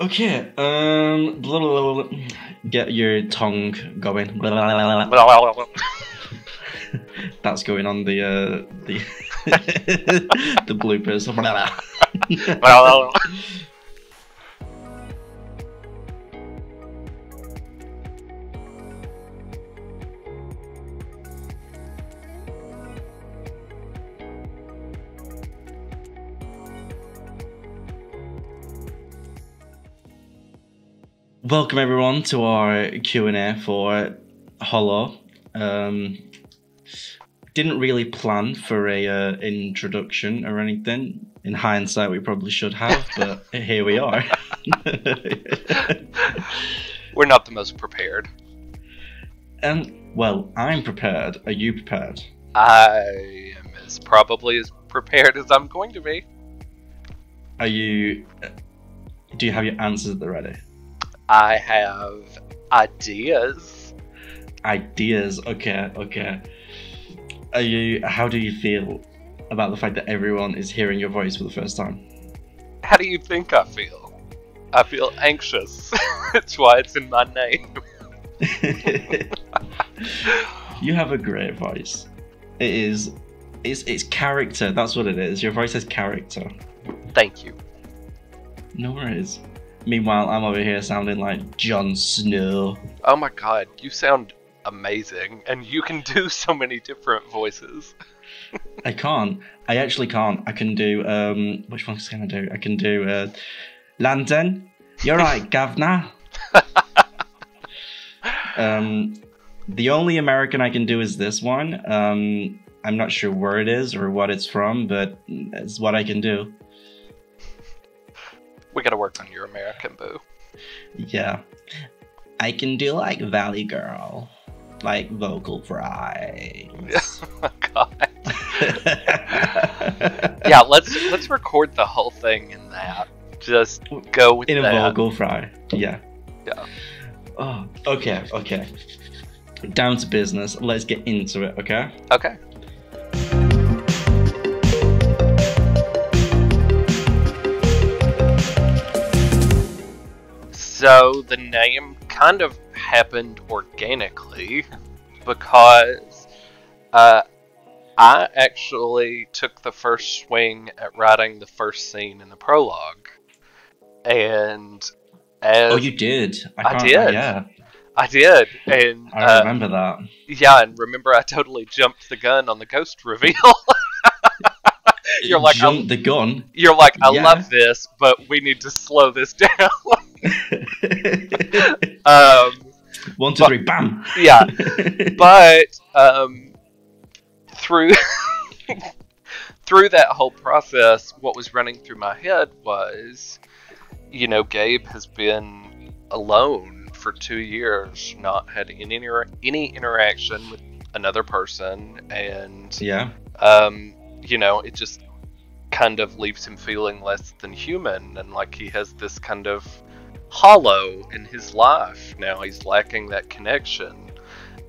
Okay, blah, blah, blah, blah. Get your tongue going. Blah, blah, blah, blah. That's going on the the bloopers. Blah, blah. Welcome everyone to our Q&A for Hollow. Didn't really plan for a introduction or anything. In hindsight, we probably should have, but here we are. We're not the most prepared. Well, I'm prepared. Are you prepared? I am probably as prepared as I'm going to be. Are you? Do you have your answers at the ready? I have ideas. Ideas. Okay. Are you? How do you feel about the fact that everyone is hearing your voice for the first time? How do you think I feel? I feel anxious. That's why it's in my name. You have a great voice. It is. It's character. That's what it is. Your voice has character. Thank you. No worries. Meanwhile, I'm over here sounding like Jon Snow. Oh my god, you sound amazing, and you can do so many different voices. I can't. I actually can't. I can do, which ones can I do? I can do, London. You're right, governor. The only American I can do is this one. I'm not sure where it is or what it's from, but it's what I can do. We gotta work on your American, boo. Yeah. I can do like Valley Girl. Like vocal fries. Oh god. Yeah, let's record the whole thing in that. Just go with that. In a vocal fry. Yeah. Yeah. Oh, okay. Down to business. Let's get into it, okay? Okay. So the name kind of happened organically because I actually took the first swing at writing the first scene in the prologue. And as... Oh, you did? I did. Yeah. I did. And I remember that. Yeah, and remember I totally jumped the gun on the ghost reveal. You're like, jumped the gun? You're like, I love this, but we need to slow this down. 1, 2, 3, bam! Yeah, but through that whole process, what was running through my head was, you know, Gabe has been alone for 2 years, not had any interaction with another person, and yeah, you know, it just kind of leaves him feeling less than human, and like he has this kind of hollow in his life now. He's lacking that connection,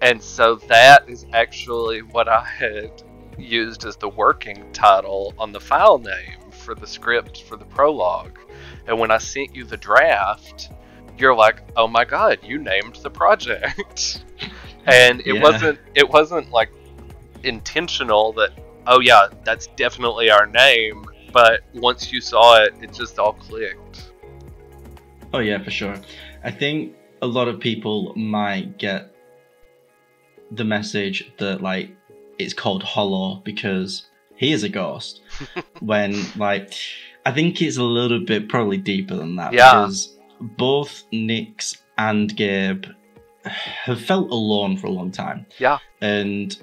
and so that is actually what I had used as the working title on the file name for the script for the prologue. And when I sent you the draft, you're like, oh my god, you named the project. And it wasn't like intentional that, oh yeah, that's definitely our name, but once you saw it, it just all clicked. Oh yeah, for sure. I think a lot of people might get the message that like it's called Hollow because he is a ghost. When like I think it's a little bit probably deeper than that. Yeah. Because both Nix and Gabe have felt alone for a long time. Yeah. And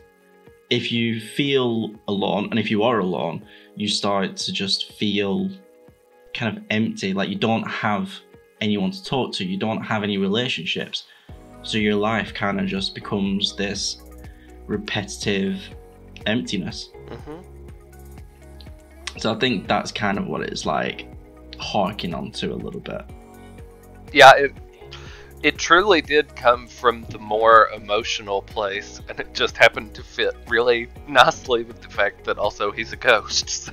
if you feel alone, and if you are alone, you start to just feel kind of empty. Like you don't have anyone to talk to. You don't have any relationships. So your life kind of just becomes this repetitive emptiness. Mm-hmm. So I think that's kind of what it's like harking onto a little bit. Yeah, it truly did come from the more emotional place, and it just happened to fit really nicely with the fact that also he's a ghost, so...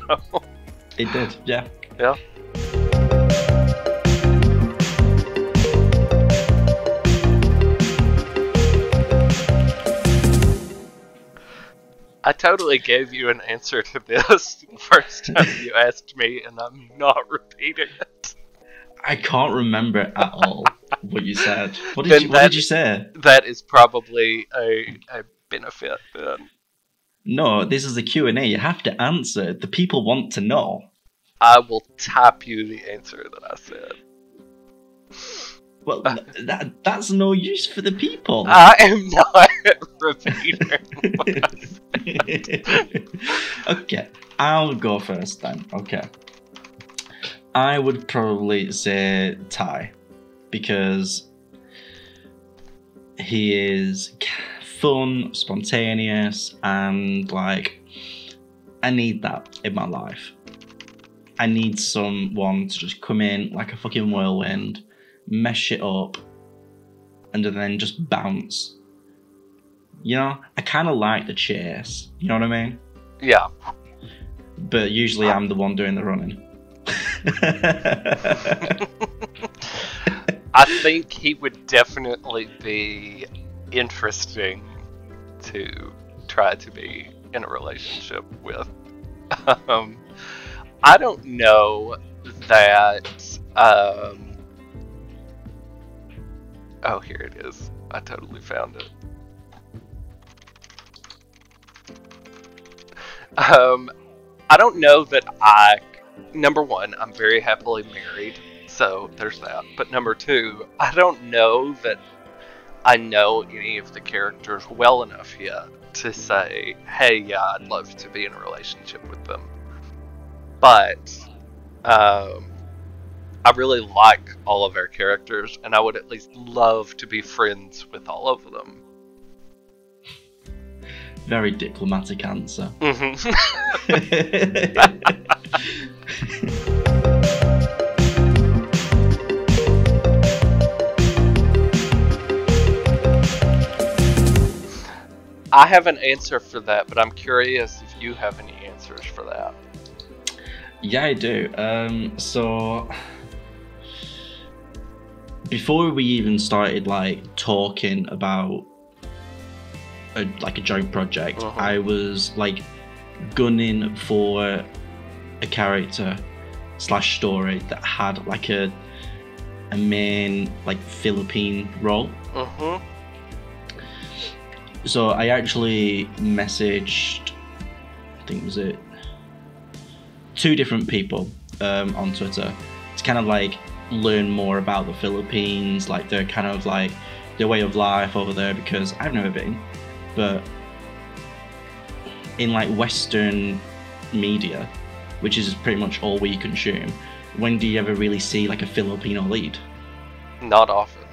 It did, yeah. Yeah. I totally gave you an answer to this the first time you asked me, and I'm not repeating it. I can't remember at all what you said. What Then did you say? That is probably a benefit then. No, this is a Q&A. You have to answer. The people want to know. I will type you the answer that I said. Well, that's no use for the people. I am not repeating what I said. Okay, I'll go first then. Okay. I would probably say Ty, because he is fun, spontaneous, and like, I need that in my life. I need someone to just come in like a fucking whirlwind, mess shit up, and then just bounce. You know, I kind of like the chase. You know what I mean? Yeah. But usually I'm the one doing the running. I think he would definitely be interesting to try to be in a relationship with. I don't know that. Oh, here it is. I totally found it. I don't know that number one, I'm very happily married, so there's that. But number two, I don't know that I know any of the characters well enough yet to say, hey, yeah, I'd love to be in a relationship with them. But I really like all of our characters, and I would at least love to be friends with all of them. Very diplomatic answer. I have an answer for that, but I'm curious if you have any answers for that. Yeah, I do. So before we even started like talking about a joint project, I was like gunning for a character / story that had like a main like Philippine role. So I actually messaged, I think was it 2 different people on Twitter to kind of like learn more about the Philippines, like their kind of like their way of life over there, because I've never been. But in like Western media, which is pretty much all we consume, when do you ever really see like a Filipino lead? Not often.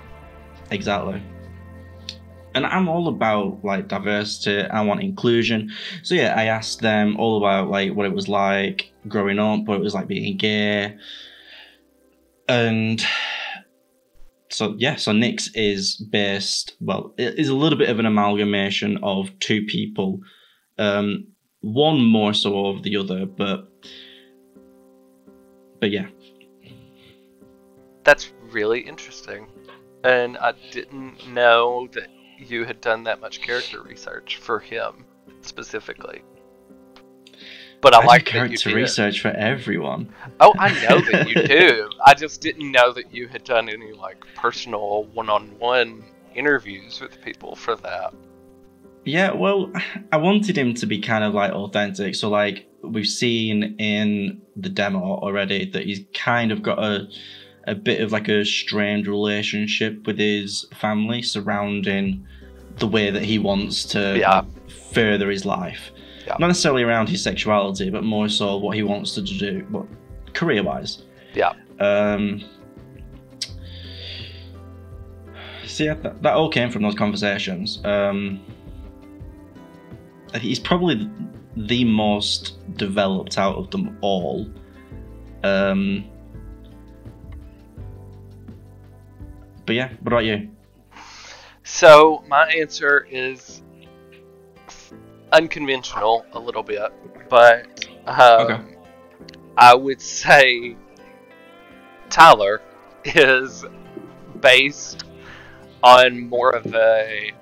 Exactly. And I'm all about like diversity. I want inclusion. So yeah, I asked them all about like what it was like growing up, what it was like being gay. And so yeah, so Nyx is based, well, it is a little bit of an amalgamation of 2 people. One more so of the other, but yeah. That's really interesting. And I didn't know that you had done that much character research for him specifically. But I like that you did. Character research for everyone. Oh, I know that you do. I just didn't know that you had done any like personal one-on-one interviews with people for that. Yeah, well, I wanted him to be kind of like authentic. So like we've seen in the demo already that he's kind of got a bit of like a strained relationship with his family surrounding the way that he wants to further his life. Yeah. Not necessarily around his sexuality, but more so what he wants to do, but career-wise. Yeah. So yeah, that all came from those conversations. He's probably the most developed out of them all. But yeah, what about you? So my answer is unconventional a little bit, but Okay. I would say Tyler is based on more of a...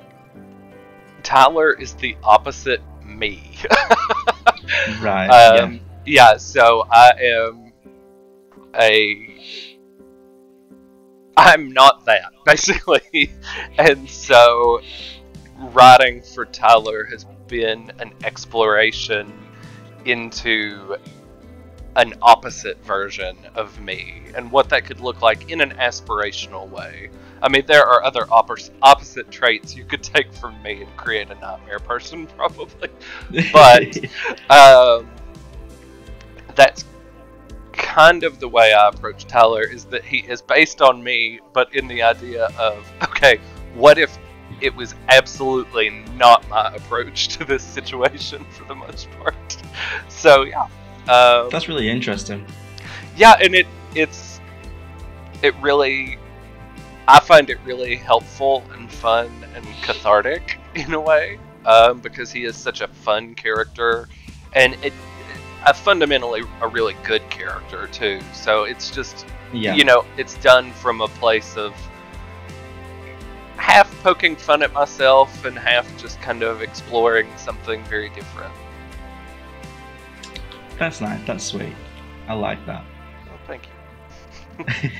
Tyler is the opposite me. Right. Yeah, so I'm not that, basically. And so writing for Tyler has been an exploration into an opposite version of me and what that could look like in an aspirational way. I mean, there are other opposite traits you could take from me and create a nightmare person, probably. But that's kind of the way I approach Tyler, is that he is based on me, but in the idea of, okay, what if it was absolutely not my approach to this situation for the most part? So yeah. That's really interesting. Yeah, and it really, I find it really helpful and fun and cathartic in a way, because he is such a fun character, and fundamentally a really good character too. So it's just, you know, it's done from a place of half poking fun at myself and half just kind of exploring something very different. That's nice. That's sweet. I like that. Well, thank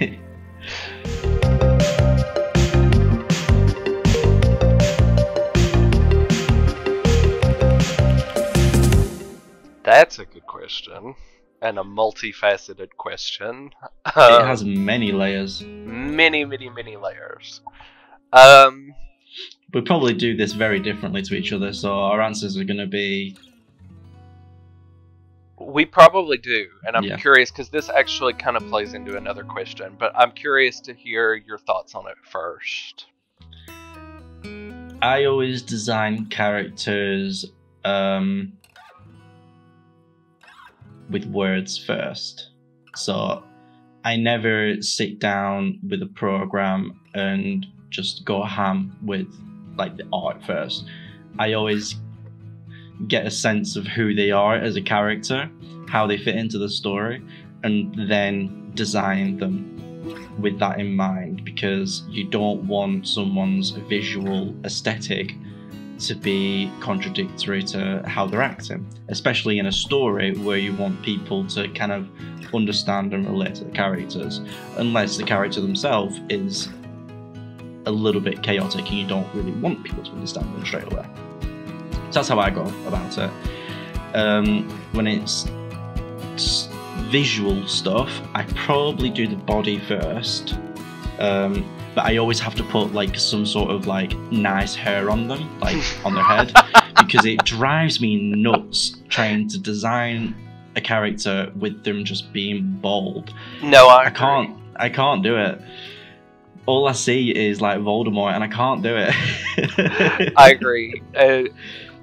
you. That's a good question, and a multifaceted question. It has many layers. Many layers. We probably do this very differently to each other, so our answers are going to be... We probably do, and I'm curious, because this actually kind of plays into another question, but I'm curious to hear your thoughts on it first. I always design characters with words first. So I never sit down with a program and just go ham with like the art first. I always get a sense of who they are as a character, how they fit into the story, and then design them with that in mind, because you don't want someone's visual aesthetic to be contradictory to how they're acting, especially in a story where you want people to kind of understand and relate to the characters, unless the character themselves is a little bit chaotic and you don't really want people to understand them straight away. So that's how I go about it. When it's visual stuff, I probably do the body first, but I always have to put like some sort of like nice hair on them, like on their head, because it drives me nuts trying to design a character with them just being bald. No, I can't do it. All I see is like Voldemort, and I can't do it. I agree.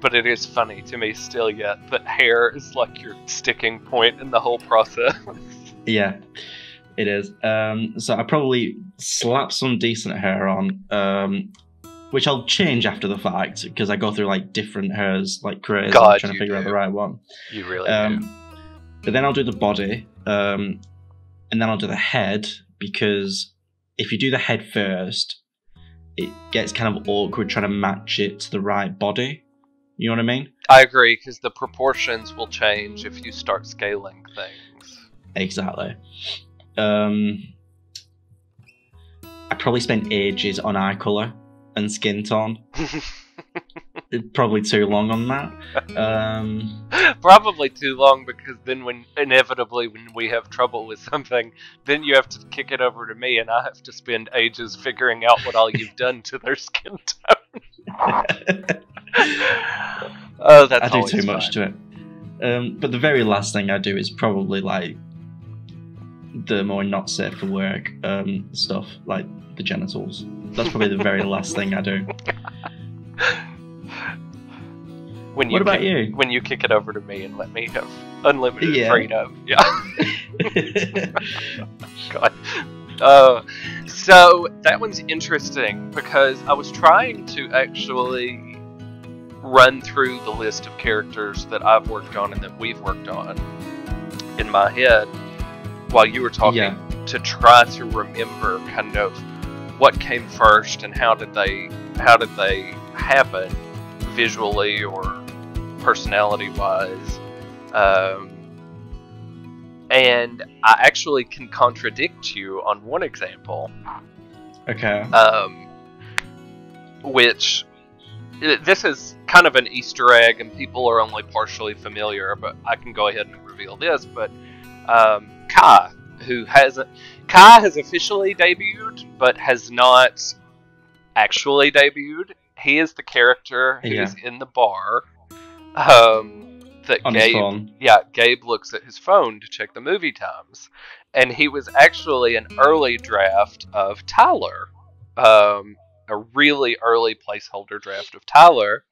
But it is funny to me still yet that hair is like your sticking point in the whole process. Yeah, it is. So I probably slap some decent hair on, which I'll change after the fact, because I go through like different hairs, like crazy, trying to figure out the right one. You really do. But then I'll do the body, and then I'll do the head, because if you do the head first, it gets kind of awkward trying to match it to the right body. You know what I mean? I agree, because the proportions will change if you start scaling things. Exactly. I probably spent ages on eye colour and skin tone. Probably too long on that. Probably too long, because then inevitably when we have trouble with something, then you have to kick it over to me and I have to spend ages figuring out what all you've done to their skin tone. Oh, that's I do too much to it. But the very last thing I do is probably like the more not safe for work stuff, like the genitals. That's probably the very last thing I do. What about you? When you kick it over to me and let me have unlimited freedom. Yeah. God. So that one's interesting, because I was trying to actually run through the list of characters that I've worked on and that we've worked on in my head while you were talking, to try to remember kind of what came first and how did they happen visually or personality-wise. And I actually can contradict you on one example. Okay. Which, this is kind of an Easter egg, and people are only partially familiar, but I can go ahead and reveal this. But Kai has officially debuted, but has not actually debuted. He is the character who's in the bar. That on his phone. Gabe looks at his phone to check the movie times, and he was actually an early draft of Tyler, a really early placeholder draft of Tyler,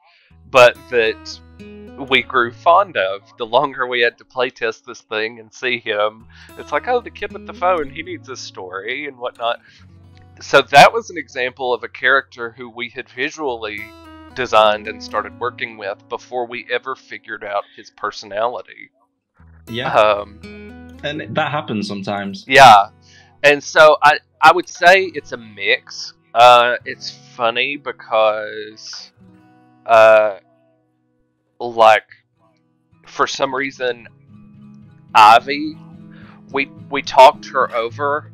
but that we grew fond of the longer we had to playtest this thing and see him. It's like, oh, the kid with the phone, he needs a story and whatnot. So that was an example of a character who we had visually designed and started working with before we ever figured out his personality. Yeah. And that happens sometimes. Yeah. And so I would say it's a mix. It's funny because like, for some reason, Ivy, we talked her over,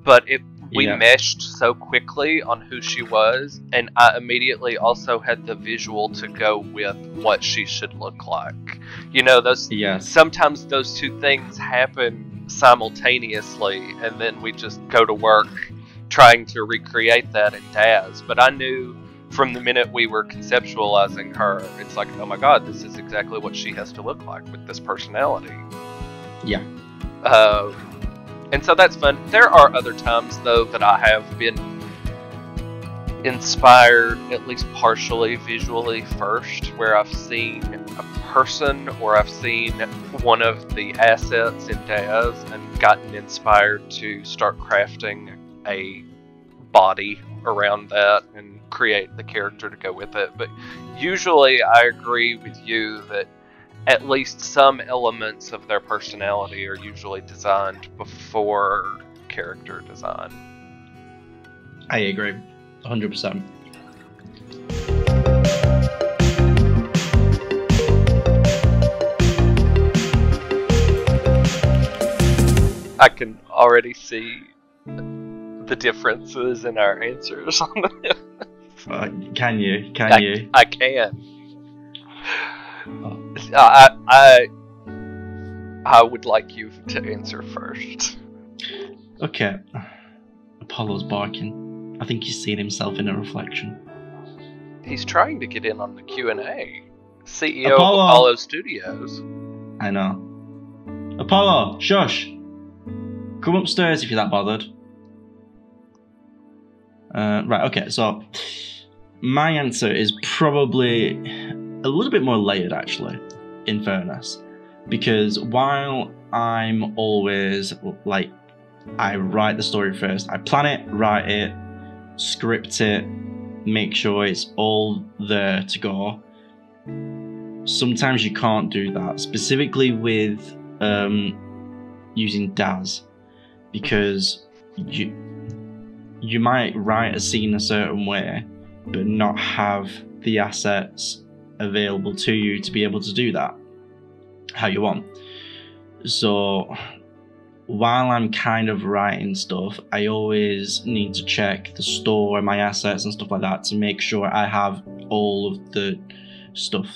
but we meshed so quickly on who she was, and I immediately also had the visual to go with what she should look like. You know, sometimes those two things happen simultaneously, and then we just go to work trying to recreate that in Daz. But I knew from the minute we were conceptualizing her, it's like, oh my god, this is exactly what she has to look like with this personality. Yeah. And so that's fun. There are other times, though, that I have been inspired, at least partially visually first, where I've seen a person or I've seen one of the assets in Daz and gotten inspired to start crafting a body around that and create the character to go with it. But usually I agree with you that at least some elements of their personality are usually designed before character design. I agree, 100%. I can already see the differences in our answers on this. Can you? I can. Oh. I would like you to answer first. Okay. Apollo's barking. I think he's seen himself in a reflection. He's trying to get in on the Q&A. CEO of Apollo Studios. I know. Apollo, shush! Come upstairs if you're that bothered. Right, okay, so my answer is probably a little bit more layered, actually, in fairness. Because while I'm always, like, I write the story first, I plan it, write it, script it, make sure it's all there to go. Sometimes you can't do that, specifically with using Daz, because you might write a scene a certain way, but not have the assets available to you to be able to do that how you want. So while I'm kind of writing stuff, I always need to check the store, my assets and stuff like that to make sure I have all of the stuff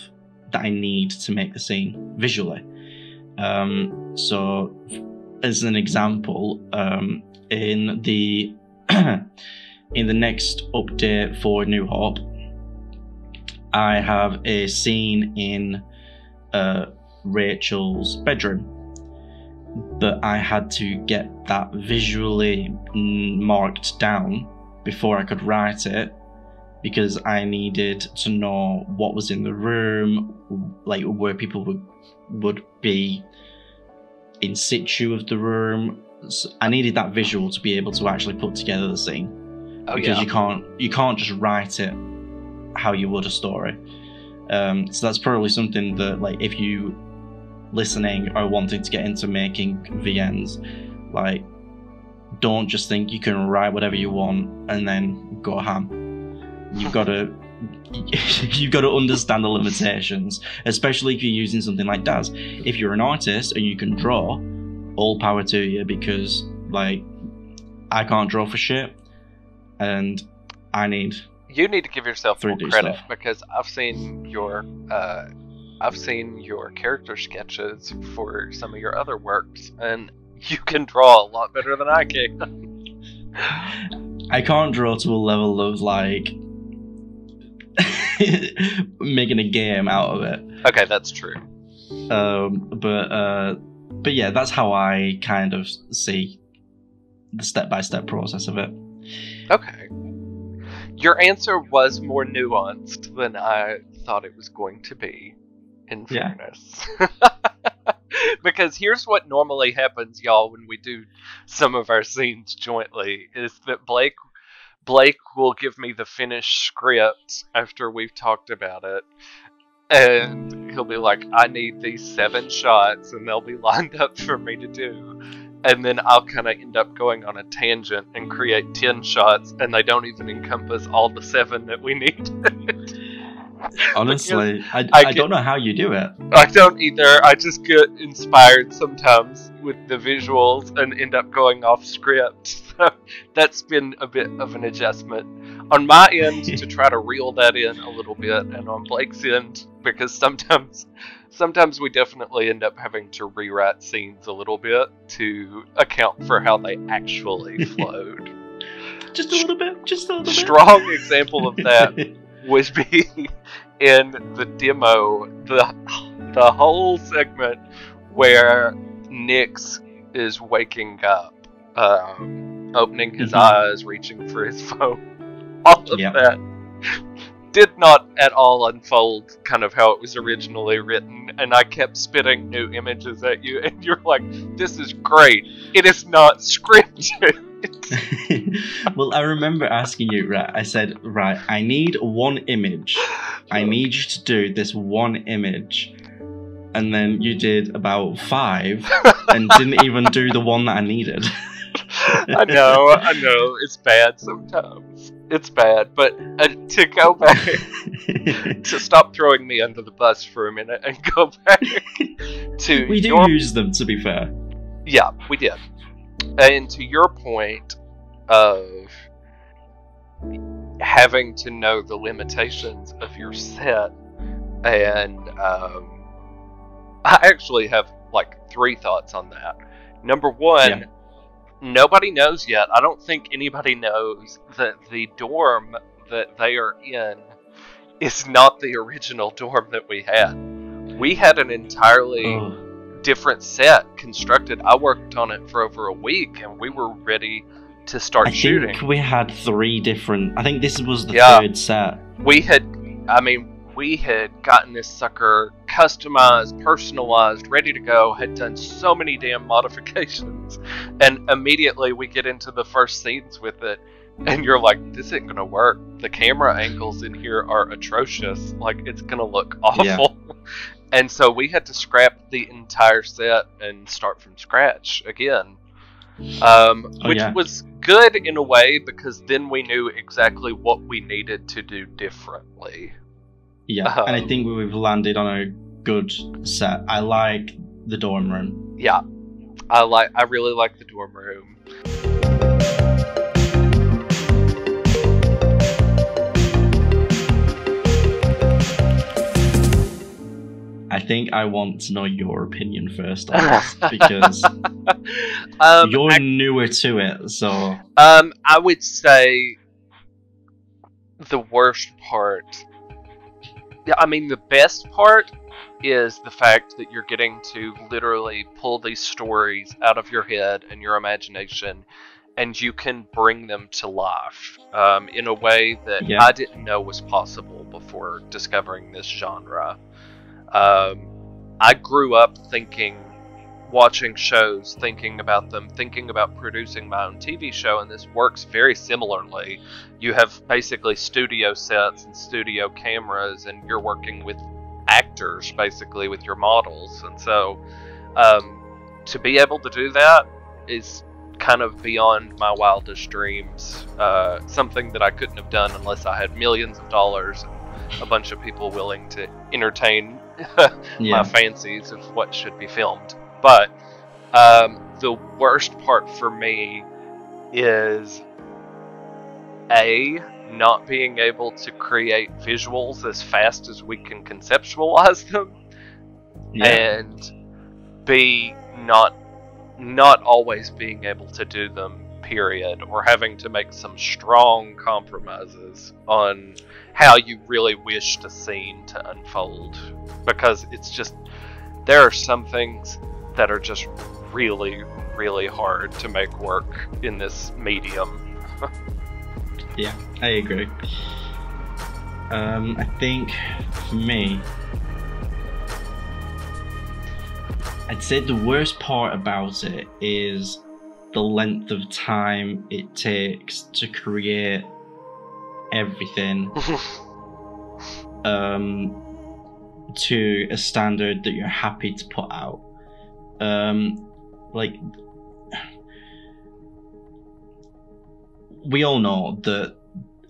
that I need to make the scene visually. So as an example, in the in the next update for New Hope, I have a scene in Rachel's bedroom, but I had to get that visually marked down before I could write it, because I needed to know what was in the room, like where people would be in situ of the room. So I needed that visual to be able to actually put together the scene, because you can't just write it how you would a story. So that's probably something that, like, if you listening or wanting to get into making VNs, like, don't just think you can write whatever you want and then go ham. You've got to you've got to understand the limitations, especially if you're using something like Daz. If you're an artist and you can draw, all power to you, because like I can't draw for shit, and you need to give yourself more credit stuff. because I've seen your character sketches for some of your other works, and you can draw a lot better than I can. I can't draw to a level of like making a game out of it. Okay, that's true. But yeah, that's how I kind of see the step-by-step process of it. Okay. Your answer was more nuanced than I thought it was going to be, in fairness. Because here's what normally happens, y'all, when we do some of our scenes jointly, is that Blayke will give me the finished script after we've talked about it. And he'll be like, I need these 7 shots, and they'll be lined up for me to do. And then I'll kind of end up going on a tangent and create 10 shots, and they don't even encompass all the 7 that we need. Honestly, I don't know how you do it. I don't either. I just get inspired sometimes with the visuals and end up going off script. So that's been a bit of an adjustment on my end to try to reel that in a little bit, and on Blake's end, because sometimes we definitely end up having to rewrite scenes a little bit to account for how they actually flowed. Just a little bit. Strong example of that would be in the demo, the whole segment where Nyx is waking up, opening his eyes, reaching for his phone. All of that did not at all unfold kind of how it was originally written, and I kept spitting new images at you, and you're like, this is great. It is not scripted. Well, I remember asking you, right, I said, right, I need one image. I need you to do this one image. And then you did about 5 and didn't even do the one that I needed. I know, it's bad sometimes. It's bad, but to go back, to stop throwing me under the bus for a minute and go back to We do use them, to be fair. Yeah, we did. And to your point of having to know the limitations of your set, and I actually have like 3 thoughts on that. Number 1, nobody knows yet. I don't think anybody knows that the dorm that they are in is not the original dorm that we had. We had an entirely different set constructed. I worked on it for over a week, and we were ready to start shooting. I think we had 3 different. I think this was the 3rd set. We had gotten this sucker customized, personalized, ready to go, had done so many damn modifications, and immediately we get into the first scenes with it, and you're like, this isn't gonna work. The camera angles in here are atrocious. Like, it's gonna look awful. Yeah. And so we had to scrap the entire set and start from scratch again. Which was good in a way, because then we knew exactly what we needed to do differently. Yeah, and I think we've landed on a good set. I like the dorm room. Yeah, I really like the dorm room. I think I want to know your opinion first on this, because you're newer to it, so... I would say the worst part... Yeah, I mean, the best part is the fact that you're getting to literally pull these stories out of your head and your imagination, and you can bring them to life in a way that I didn't know was possible before discovering this genre. I grew up watching shows, thinking about them, thinking about producing my own TV show, and this works very similarly. You have basically studio sets and studio cameras, and you're working with actors, basically, with your models. And so, to be able to do that is kind of beyond my wildest dreams. Something that I couldn't have done unless I had millions of dollars and a bunch of people willing to entertain my fancies of what should be filmed. But the worst part for me is not being able to create visuals as fast as we can conceptualize them, and B, not always being able to do them, period, or having to make some strong compromises on how you really wished a scene to unfold. Because it's just, there are some things that are just really, really hard to make work in this medium. Yeah, I agree. I think for me, I'd say the worst part about it is the length of time it takes to create everything to a standard that you're happy to put out. Like, we all know that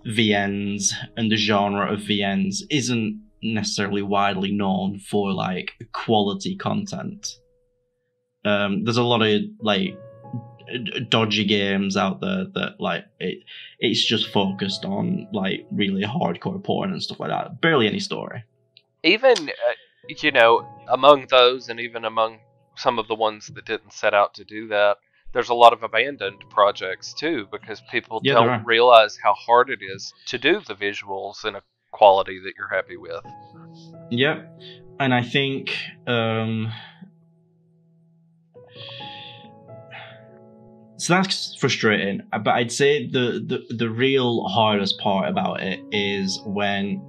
VNs and the genre of VNs isn't necessarily widely known for like quality content. There's a lot of like dodgy games out there that like it's just focused on like really hardcore porn and stuff like that. Barely any story. Even you know, among those, and even among some of the ones that didn't set out to do that, there's a lot of abandoned projects too, because people don't realize how hard it is to do the visuals in a quality that you're happy with. Yep. And I think so that's frustrating, but I'd say the real hardest part about it is when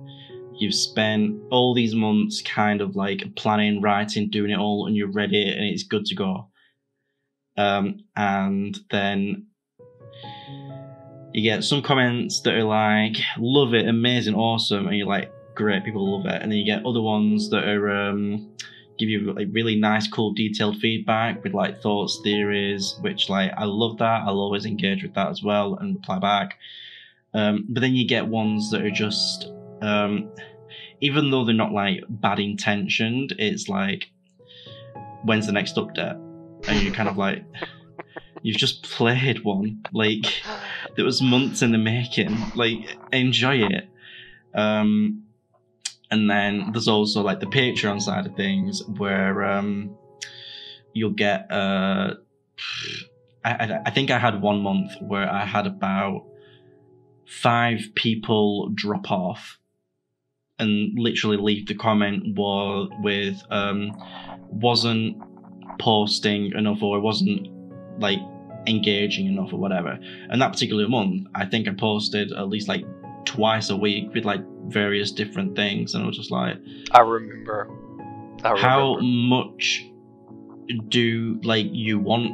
you've spent all these months kind of like planning, writing, doing it all, and you're ready and it's good to go. And then you get some comments that are like, love it, amazing, awesome, and you're like, great, people love it. And then you get other ones that are give you like really nice, cool, detailed feedback with like thoughts, theories, which like I love that. I'll always engage with that as well and reply back. But then you get ones that are just even though they're not like bad intentioned, it's like, when's the next update? And you're kind of like, you've just played one like that was months in the making, like enjoy it. And then there's also like the Patreon side of things where you'll get I think I had 1 month where I had about 5 people drop off and literally leave the comment with wasn't posting enough or wasn't like engaging enough or whatever. And that particular month, I think I posted at least like twice a week with like various different things, and I was just like, I remember. How much do like you want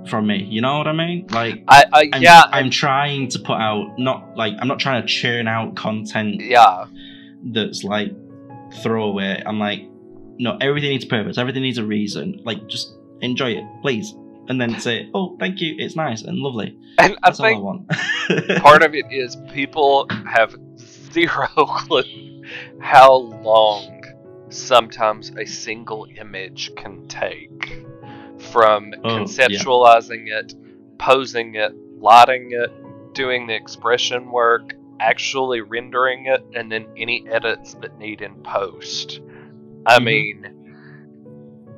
from me? You know what I mean? Like, I'm trying to put out, not like I'm not trying to churn out content. That's like throwaway. I'm like, no, everything needs a purpose. Everything needs a reason. Like, just enjoy it, please. And then say, oh, thank you, it's nice and lovely. And that's all I want. Part of it is people have zero clue how long sometimes a single image can take. From conceptualizing it, posing it, lighting it, doing the expression work, actually rendering it, and then any edits that need in post. I mean,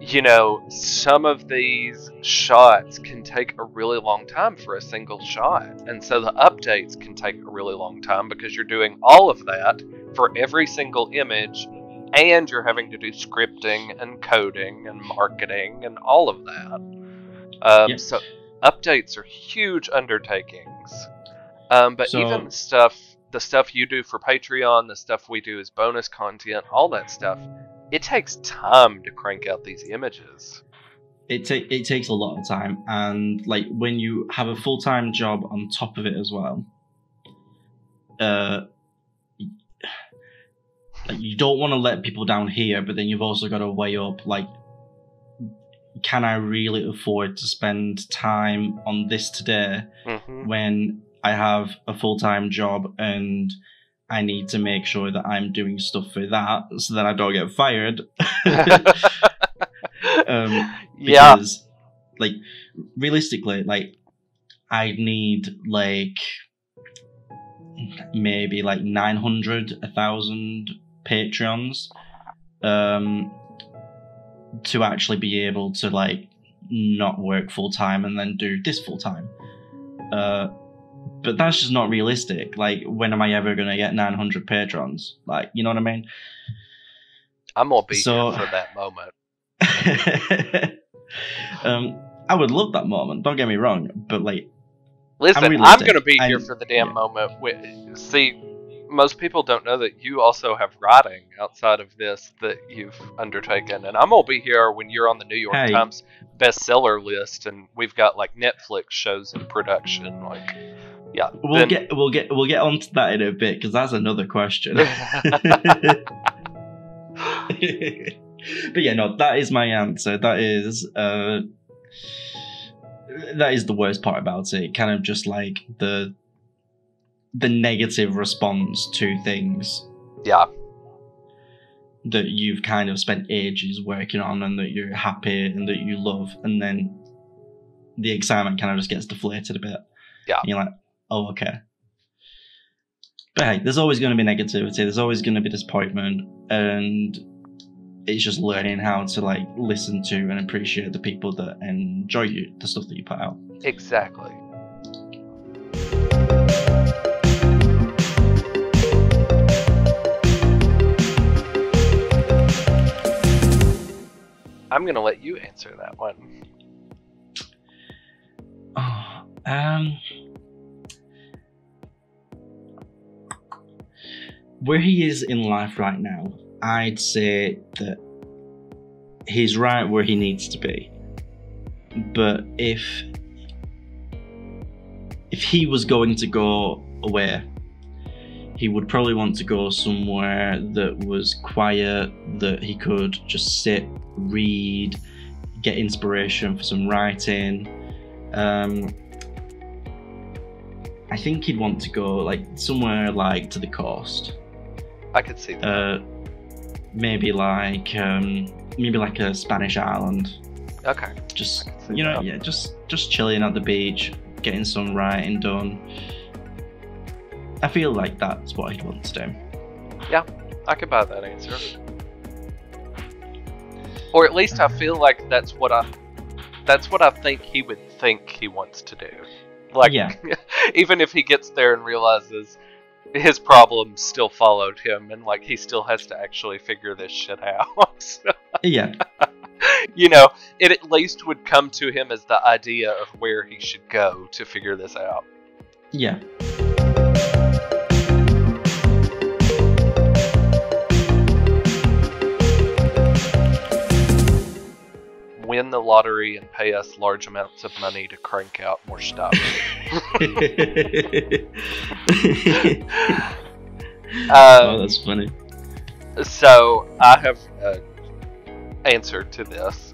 you know, some of these shots can take a really long time for a single shot. And so the updates can take a really long time because you're doing all of that for every single image, and you're having to do scripting and coding and marketing and all of that. So updates are huge undertakings. But even the stuff you do for Patreon, the stuff we do as bonus content, all that stuff, it takes time to crank out these images. It takes a lot of time, and like when you have a full-time job on top of it as well, like you don't want to let people down here, but then you've also got to weigh up like can I really afford to spend time on this today when I have a full-time job and I need to make sure that I'm doing stuff for that so that I don't get fired? Because, like, realistically, like, I need, like, maybe, like, 900, 1,000 Patreons to actually be able to, like, not work full-time and then do this full-time. But that's just not realistic. Like, when am I ever going to get 900 patrons? Like, you know what I mean? I'm going to be here for that moment. I would love that moment, don't get me wrong, but, like, listen, I'm going to be here for the damn moment. See, most people don't know that you also have writing outside of this that you've undertaken, and I'm going to be here when you're on the New York Times bestseller list, and we've got, like, Netflix shows in production, like... Yeah, we'll get onto that in a bit because that's another question. But yeah, no, that is my answer. That is the worst part about it. Kind of just like the negative response to things. Yeah. That you've kind of spent ages working on and that you're happy and that you love, and then the excitement kind of just gets deflated a bit. Yeah. And you're like, oh, okay. But hey, there's always going to be negativity. There's always going to be disappointment, and it's just learning how to, like, listen to and appreciate the people that enjoy the stuff that you put out. Exactly. I'm gonna let you answer that one. Where he is in life right now, I'd say that he's right where he needs to be. But if he was going to go away, he would probably want to go somewhere that was quiet, that he could just sit, read, get inspiration for some writing. I think he'd want to go, like, somewhere, like, to the coast. I could see that. Maybe like a Spanish island. Okay. Just, you know, yeah, just chilling at the beach, getting some writing done. I feel like that's what he'd want to do. Yeah, I could buy that answer. Or at least I feel like that's what I think he would think he wants to do. Like, yeah. Even if he gets there and realizes his problems still followed him, and, like, he still has to actually figure this shit out. So, yeah. You know, it at least would come to him as the idea of where he should go to figure this out. Yeah. Win the lottery and pay us large amounts of money to crank out more stuff. Oh, that's funny. So I have an answer to this.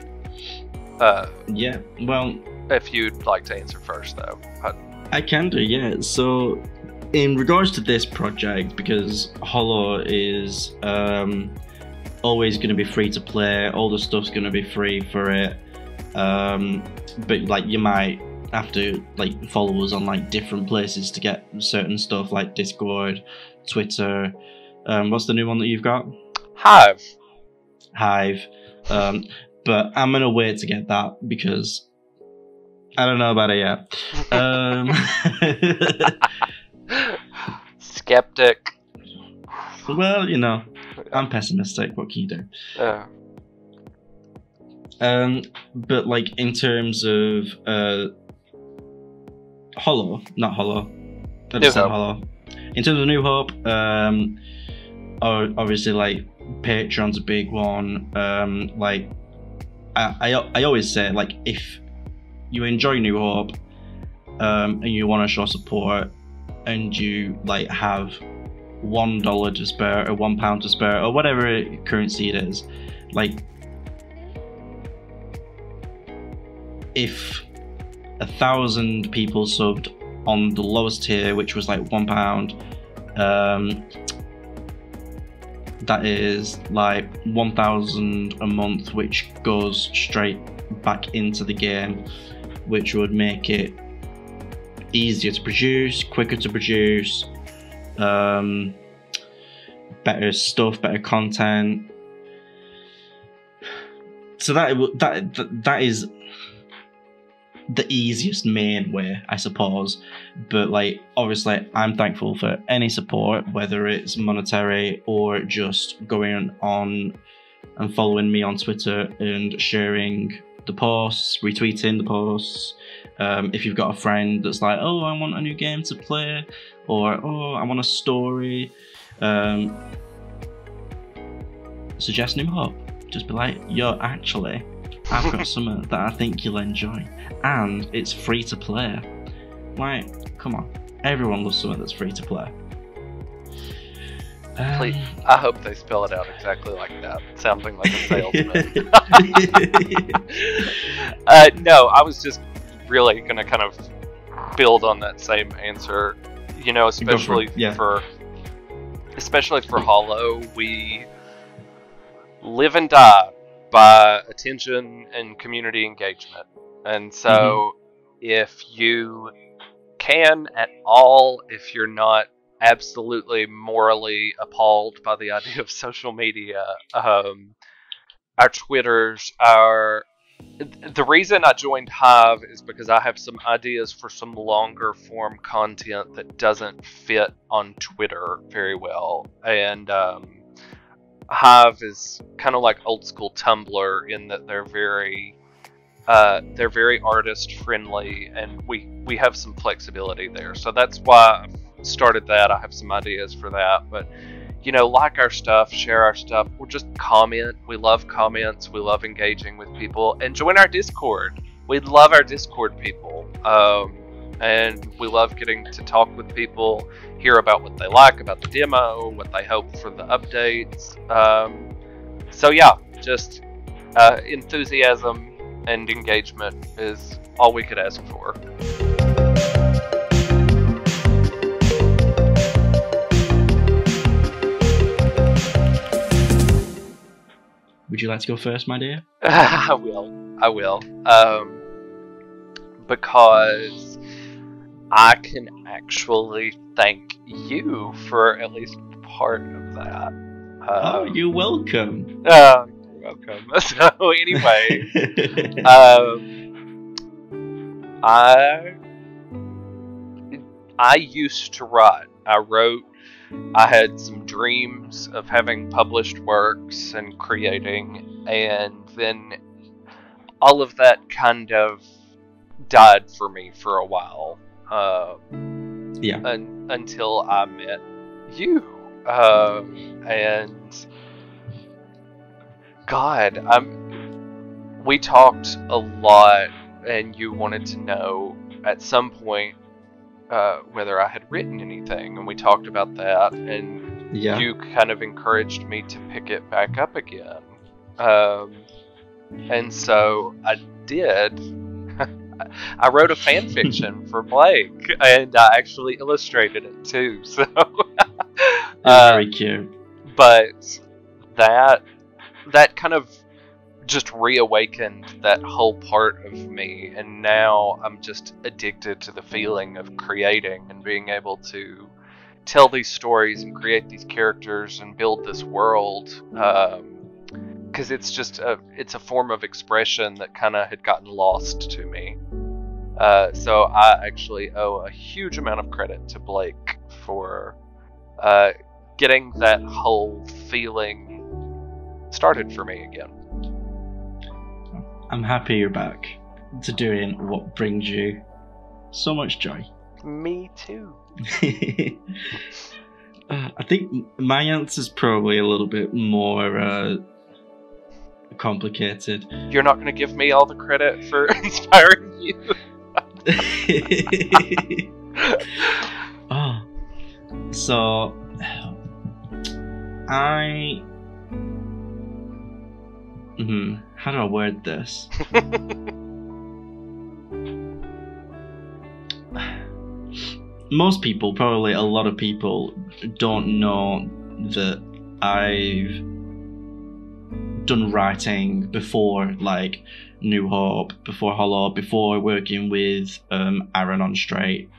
Yeah, well, if you'd like to answer first, though. I can do, yeah. So, in regards to this project, because Hollow is always going to be free to play, all the stuff's going to be free for it, but, like, you might have to, like, follow us on, like, different places to get certain stuff, like Discord, Twitter. What's the new one that you've got? Hive. But I'm gonna wait to get that because I don't know about it yet. Skeptic. Well, you know, I'm pessimistic. What can you do? But, like, in terms of Hollow, not Hollow. I just said Hollow. In terms of New Hope, obviously, like, Patreon's a big one. Like, I always say, like, if you enjoy New Hope and you want to show support and you, like, have $1 to spare or £1 to spare or whatever currency it is, like, if 1,000 people subbed on the lowest tier, which was like £1, that is like 1,000 a month, which goes straight back into the game, which would make it easier to produce, quicker to produce, better stuff, better content. So that is the easiest main way, I suppose. But like, obviously, I'm thankful for any support, whether it's monetary or just going on and following me on Twitter and sharing the posts, retweeting the posts. If you've got a friend that's like, oh, I want a new game to play, or oh, I want a story, suggest New Hope. Just be like, yo, actually, I've got something that I think you'll enjoy, and it's free to play. Like, come on, everyone loves something that's free to play. Please, I hope they spell it out exactly like that, sounding like a salesman. No, I was just really going to kind of build on that same answer. You know, especially for Hollow, we live and die by attention and community engagement. And so if you can at all, if you're not absolutely morally appalled by the idea of social media, our Twitters, the reason I joined Hive is because I have some ideas for some longer form content that doesn't fit on Twitter very well. And Hive is kind of like old school Tumblr in that they're very artist friendly, and we have some flexibility there. So that's why I started that. I have some ideas for that. But you know, like our stuff, share our stuff, or just comment. We love comments. We love engaging with people, and join our Discord. We love our Discord people, and we love getting to talk with people, hear about what they like about the demo, what they hope for the updates. So yeah, just enthusiasm and engagement is all we could ask for. Would you like to go first, my dear? I will. Because I can actually thank you for at least part of that. Oh, you're welcome. You're welcome. So anyway, I used to write. I had some dreams of having published works and creating, and then all of that kind of died for me for a while. Until I met you. And God, we talked a lot, and you wanted to know at some point whether I had written anything, and we talked about that, and you kind of encouraged me to pick it back up again. And so I did. I wrote a fan fiction for Blayke, and I actually illustrated it too. So very cute. But that kind of just reawakened that whole part of me, and now I'm just addicted to the feeling of creating and being able to tell these stories and create these characters and build this world. Because it's a form of expression that kind of had gotten lost to me. So I actually owe a huge amount of credit to Blayke for getting that whole feeling started for me again. I'm happy you're back to doing what brings you so much joy. Me too. I think my answer's probably a little bit more complicated. You're not going to give me all the credit for inspiring you? Oh, so how do I word this? most people, probably a lot of people, don't know that I've done writing before, like New Hope, before Hollow, before working with Aaron on Straight,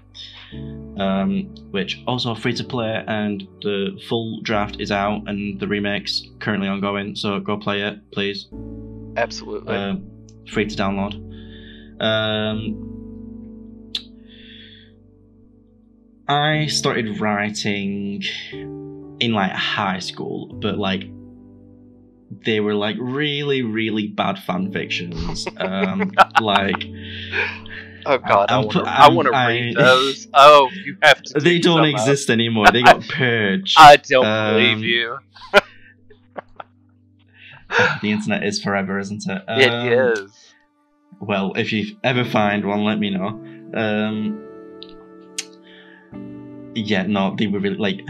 which also free to play, and the full draft is out and the remake's currently ongoing, so go play it, please. Absolutely. Free to download. I started writing in like high school, but like they were like really, really bad fan fictions. Like, oh god, I want to read those. Oh, you have to. They don't exist anymore. They got purged. I don't believe you. The internet is forever, isn't it? It is. Well, if you ever find one, let me know. Yeah, no, they were really like.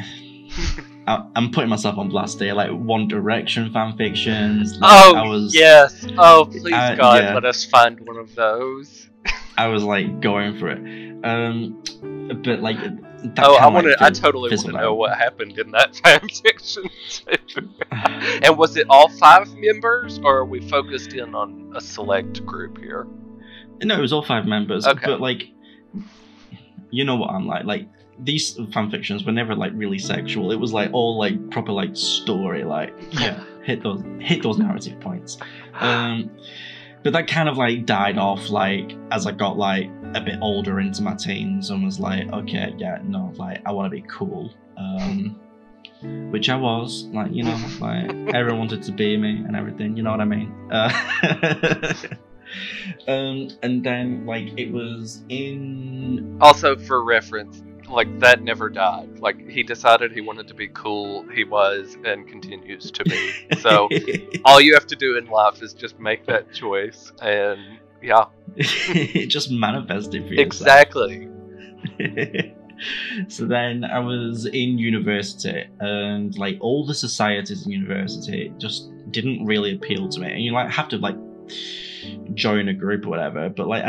I'm putting myself on blast here, like One Direction fan fictions. Like, yes. Oh, please, God, yeah. Let us find one of those. I was like going for it, but like. I totally want to know what happened in that fan fiction too. And was it all 5 members, or are we focused in on a select group here? No, it was all 5 members. Okay. But like, you know what I'm like. Like, these fan fictions were never like really sexual. It was like all like proper like story. Like, yeah, hit those narrative points. But that kind of like died off like as I got like a bit older into my teens and was like, okay, yeah, no, like I want to be cool. Which I was, like, you know, like everyone wanted to be me and everything, you know what I mean? And then like it was in. Also, for reference, like that never died. Like he decided he wanted to be cool. He was and continues to be. So all you have to do in life is just make that choice, and yeah, just manifest it for yourself. Exactly. So then I was in university, and like all the societies in university just didn't really appeal to me. And you like have to like join a group or whatever, but like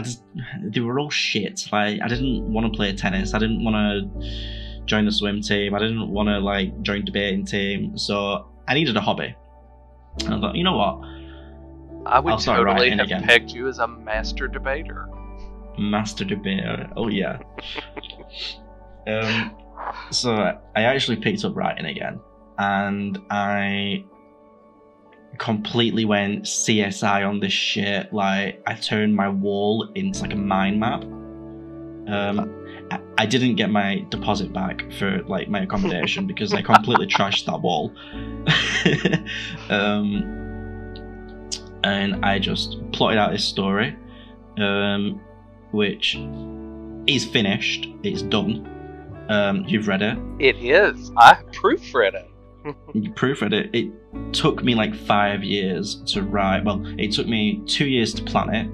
they were all shit. Like I didn't want to play tennis, I didn't want to join the swim team, I didn't want to like join debating team, so I needed a hobby. And I thought, you know what, I would totally have pegged you as a master debater. Master debater, oh yeah. So I actually picked up writing again, and I completely went CSI on this shit. Like I turned my wall into like a mind map. I didn't get my deposit back for like my accommodation because I completely trashed that wall. And I just plotted out this story, which is finished. It's done. You've read it. It is. I proofread it. You proofread it. It took me like 5 years to write. Well, it took me 2 years to plan it,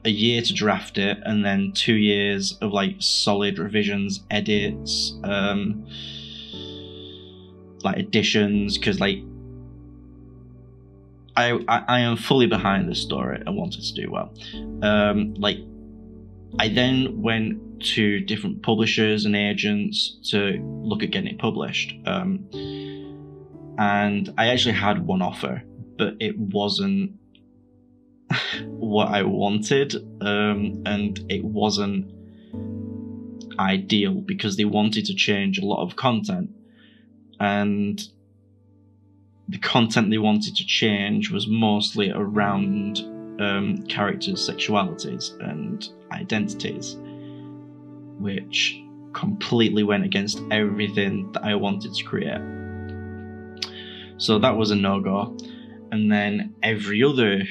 a year to draft it, and then 2 years of like solid revisions, edits, like additions. Because like I am fully behind this story. I wanted to do well. Like I then went to different publishers and agents to look at getting it published, and I actually had one offer, but it wasn't what I wanted, and it wasn't ideal because they wanted to change a lot of content, and the content they wanted to change was mostly around characters' sexualities and identities, which completely went against everything that I wanted to create. So that was a no-go. And then every other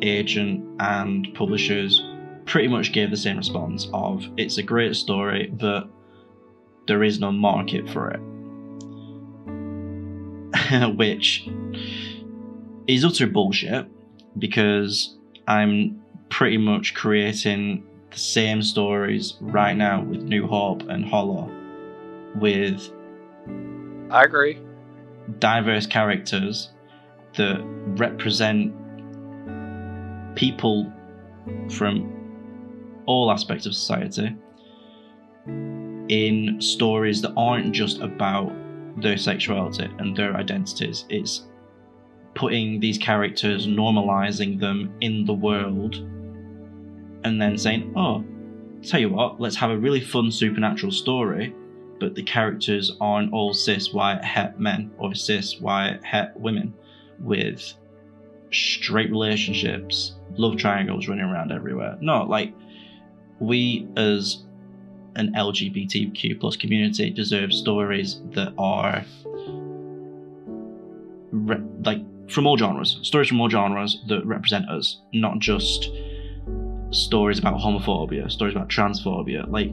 agent and publishers pretty much gave the same response of, it's a great story, but there is no market for it. Which is utter bullshit, because I'm pretty much creating the same stories right now with New Hope and Hollow, with I agree, diverse characters that represent people from all aspects of society in stories that aren't just about their sexuality and their identities. It's putting these characters, normalizing them in the world, and then saying, oh, tell you what, let's have a really fun supernatural story, but the characters aren't all cis white het men or cis white het women with straight relationships, love triangles running around everywhere. No, like, we as an LGBTQ plus community deserve stories that are like from all genres, stories from all genres that represent us, not just stories about homophobia, stories about transphobia. Like,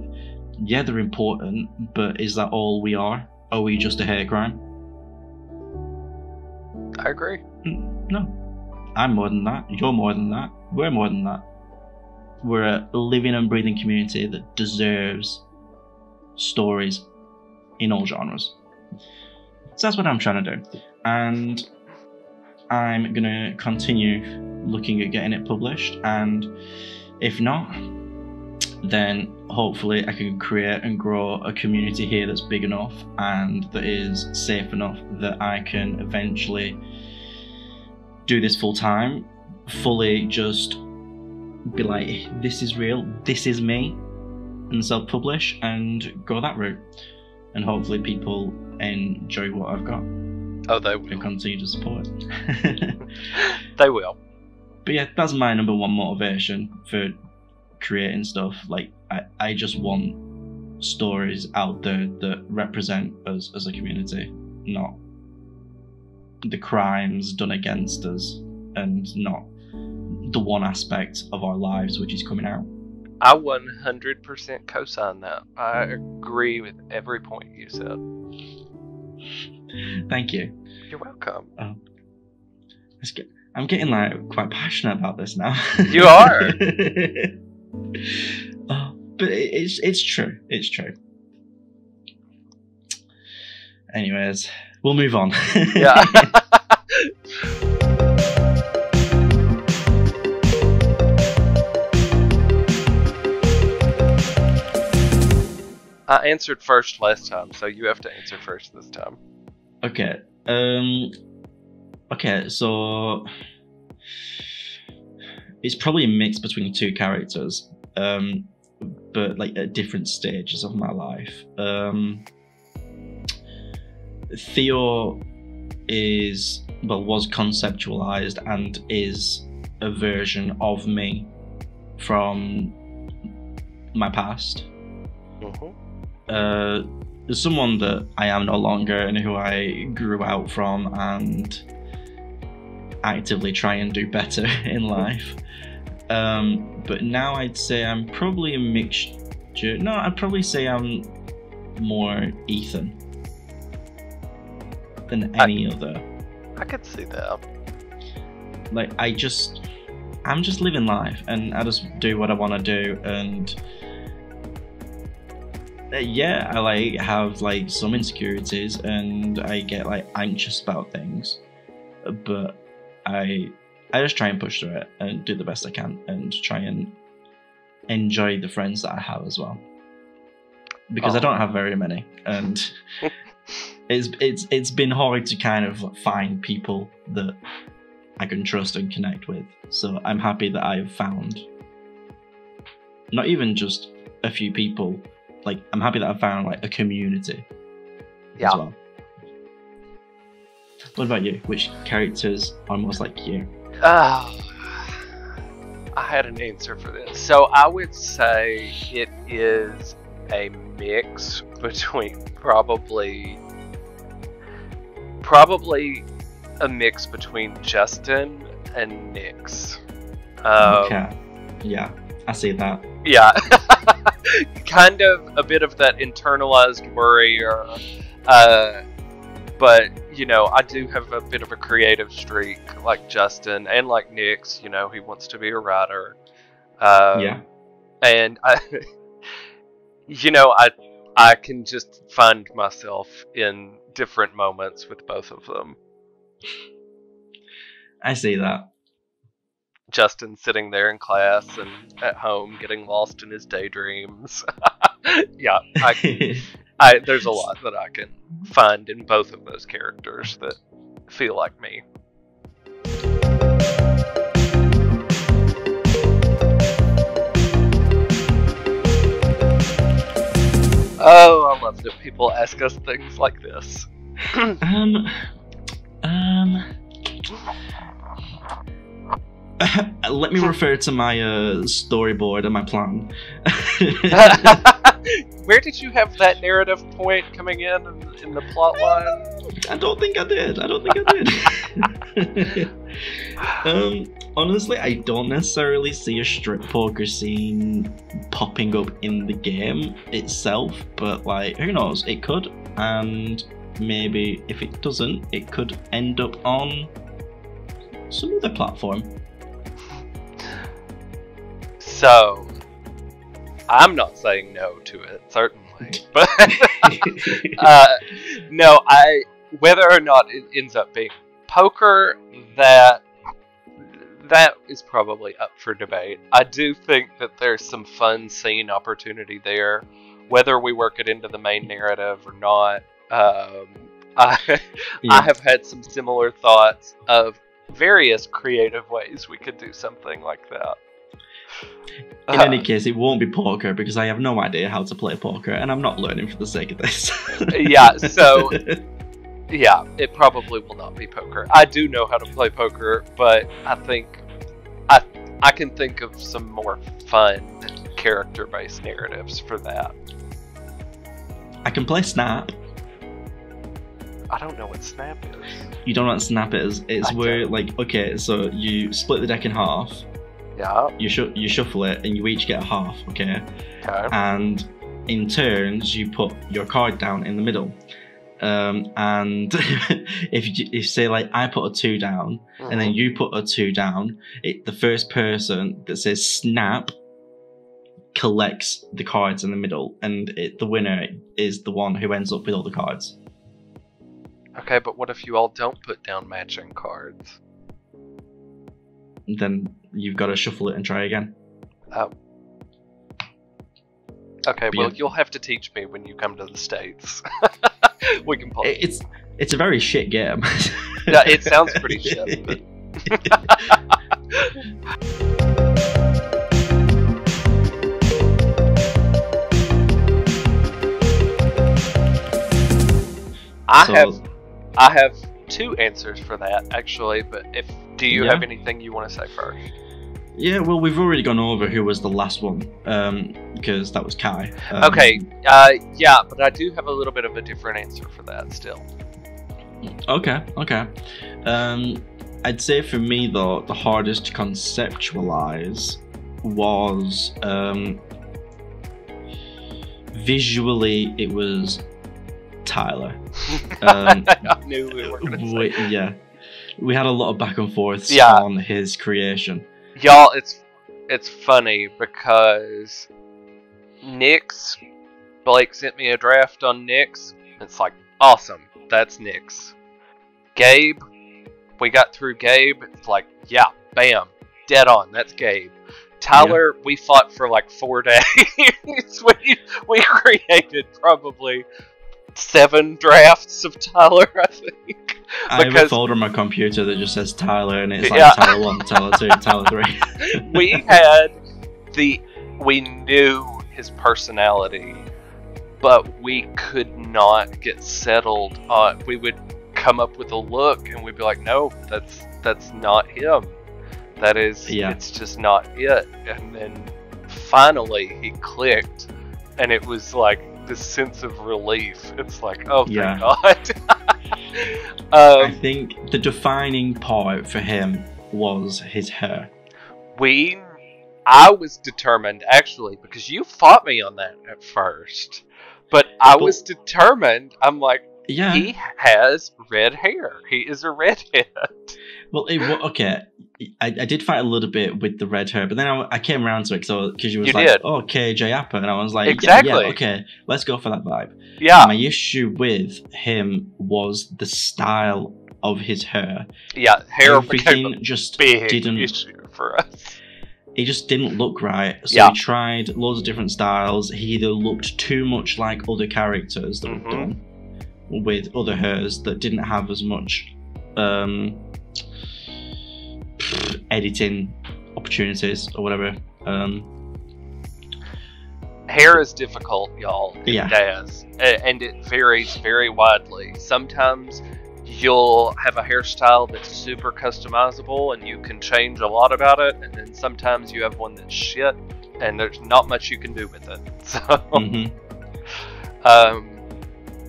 yeah, they're important, but is that all we are? Are we just a hate crime? I agree. No. I'm more than that. You're more than that. We're more than that. We're a living and breathing community that deserves stories in all genres. So that's what I'm trying to do. And I'm going to continue looking at getting it published. And if not, then hopefully I can create and grow a community here that's big enough and that is safe enough that I can eventually do this full time, fully just be like, this is real, this is me, and self-publish and go that route. And hopefully people enjoy what I've got. Oh, they will. And continue to support. They will. But yeah, that's my number one motivation for creating stuff. Like, I just want stories out there that represent us as a community, not the crimes done against us, and not the one aspect of our lives which is coming out. I 100% co-sign that. I agree with every point you said. Thank you. You're welcome. That's good. I'm getting like quite passionate about this now. You are. But it's true. It's true. Anyways, we'll move on. Yeah. I answered first last time, so you have to answer first this time. Okay. Okay, so it's probably a mix between two characters, but like at different stages of my life. Theo was conceptualized and is a version of me from my past. Someone that I am no longer and who I grew out from and actively try and do better in life. But now I'd say I'm probably a mixture. No, I'd probably say I'm more Ethan than any other. I could see that. Like, I'm just living life and I just do what I want to do, and yeah, I like have like some insecurities and I get like anxious about things, but I just try and push through it and do the best I can and try and enjoy the friends that I have as well, because I don't have very many, and it's been hard to kind of find people that I can trust and connect with. So I'm happy that I've found not even just a few people. Like, I'm happy that I found like a community as well. What about you? Which characters are most like you? I had an answer for this. So I would say it is a mix between probably a mix between Justin and Nyx. Okay. Yeah, I see that. Yeah. Kind of a bit of that internalized worry, but you know, I do have a bit of a creative streak like Justin and like Nyx. You know, he wants to be a writer. Yeah. And you know, I can just find myself in different moments with both of them. I see that. Justin sitting there in class and at home getting lost in his daydreams. Yeah, there's a lot that I can find in both of those characters that feel like me. Oh, I love that people ask us things like this. Let me refer to my storyboard and my plan. Where did you have that narrative point coming in the plot line? I don't think I did. Honestly, I don't necessarily see a strip poker scene popping up in the game itself, but like, who knows? It could, and maybe if it doesn't, it could end up on some other platform. So, I'm not saying no to it, certainly, but no, whether or not it ends up being poker, that is probably up for debate. I do think that there's some fun scene opportunity there, whether we work it into the main narrative or not. I have had some similar thoughts of various creative ways we could do something like that. In any case, it won't be poker because I have no idea how to play poker, and I'm not learning for the sake of this. Yeah, so yeah, it probably will not be poker. I do know how to play poker, but I think I can think of some more fun character-based narratives for that. I can play Snap. I don't know what Snap is. You don't know what Snap is? It's where, like, okay, so you split the deck in half. Yeah. You shuffle it, and you each get a half, okay? Okay. And in turns, you put your card down in the middle. And if say like I put a 2 down, and then you put a 2 down, the first person that says Snap collects the cards in the middle, and the winner is the one who ends up with all the cards. Okay, but what if you all don't put down matching cards? Then you've got to shuffle it and try again. Oh. Okay, well, yeah. You'll have to teach me when you come to the States. We can play. It's a very shit game. Yeah, it sounds pretty shit, but... I have 2 answers for that, actually, but do you have anything you want to say first? Yeah, well, we've already gone over who was the last one, because that was Kai. Okay, yeah, but I do have a little bit of a different answer for that still. Okay. I'd say for me, though, the hardest to conceptualize was, visually, it was Tyler. I knew we were going to say. Yeah. We had a lot of back and forths on his creation. Y'all, it's funny because Blake sent me a draft on Nyx. It's like, awesome, that's Nyx. Gabe, we got through Gabe. It's like, yeah, bam, dead on, that's Gabe. Tyler, we fought for like 4 days. we created probably 7 drafts of Tyler, I think. I have a folder on my computer that just says Tyler, and it's like Tyler 1, Tyler 2, Tyler 3. We knew his personality, but we could not get settled on. We would come up with a look, and we'd be like, no, that's not him. It's just not it. And then finally he clicked, and it was like this sense of relief. It's like, oh, thank God. I think the defining part for him was his hair. I was determined, actually, because you fought me on that at first. But I was determined. I'm like, he has red hair. He is a redhead. Well, okay. I did fight a little bit with the red hair, but then I came around to it because you was like, oh, KJ Appa, and I was like, exactly. Yeah, okay, let's go for that vibe. Yeah. My issue with him was the style of his hair. Yeah, hair everything just big didn't. issue for us. It just didn't look right. So Yeah. he tried loads of different styles. He either looked too much like other characters that were done with other hers that didn't have as much editing opportunities or whatever. Hair is difficult, y'all. Yeah. It does. And it varies very widely. Sometimes you'll have a hairstyle that's super customizable and you can change a lot about it, and then sometimes you have one that's shit and there's not much you can do with it. So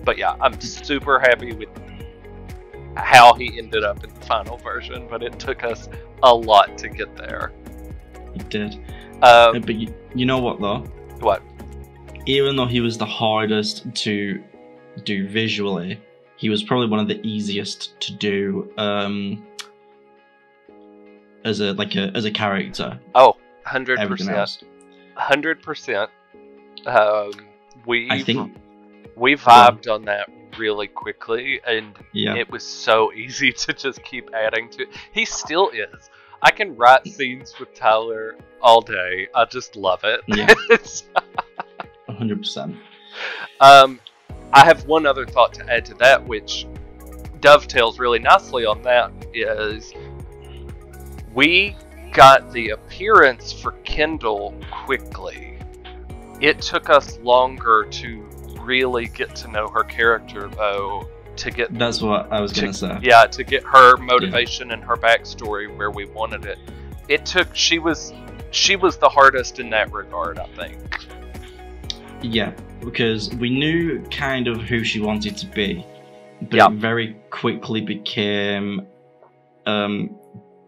but yeah, I'm super happy with how he ended up in the final version, but it took us a lot to get there. It did. But you know what though? What? Even though he was the hardest to do visually, he was probably one of the easiest to do as a character. Oh, Everything 100%. else. 100%. We Well, vibed on that really quickly, and yeah. it was so easy to just keep adding to it. He still is. I can write scenes with Tyler all day. I just love it. Yeah. 100%. I have one other thought to add to that, which dovetails really nicely on that, is we got the appearance for Kendall quickly. It took us longer to really get to know her character, though, to get... That's what I was going to say. Yeah, to get her motivation and her backstory where we wanted it. It took... She was the hardest in that regard, I think. Yeah, because we knew kind of who she wanted to be, but Yeah. it very quickly became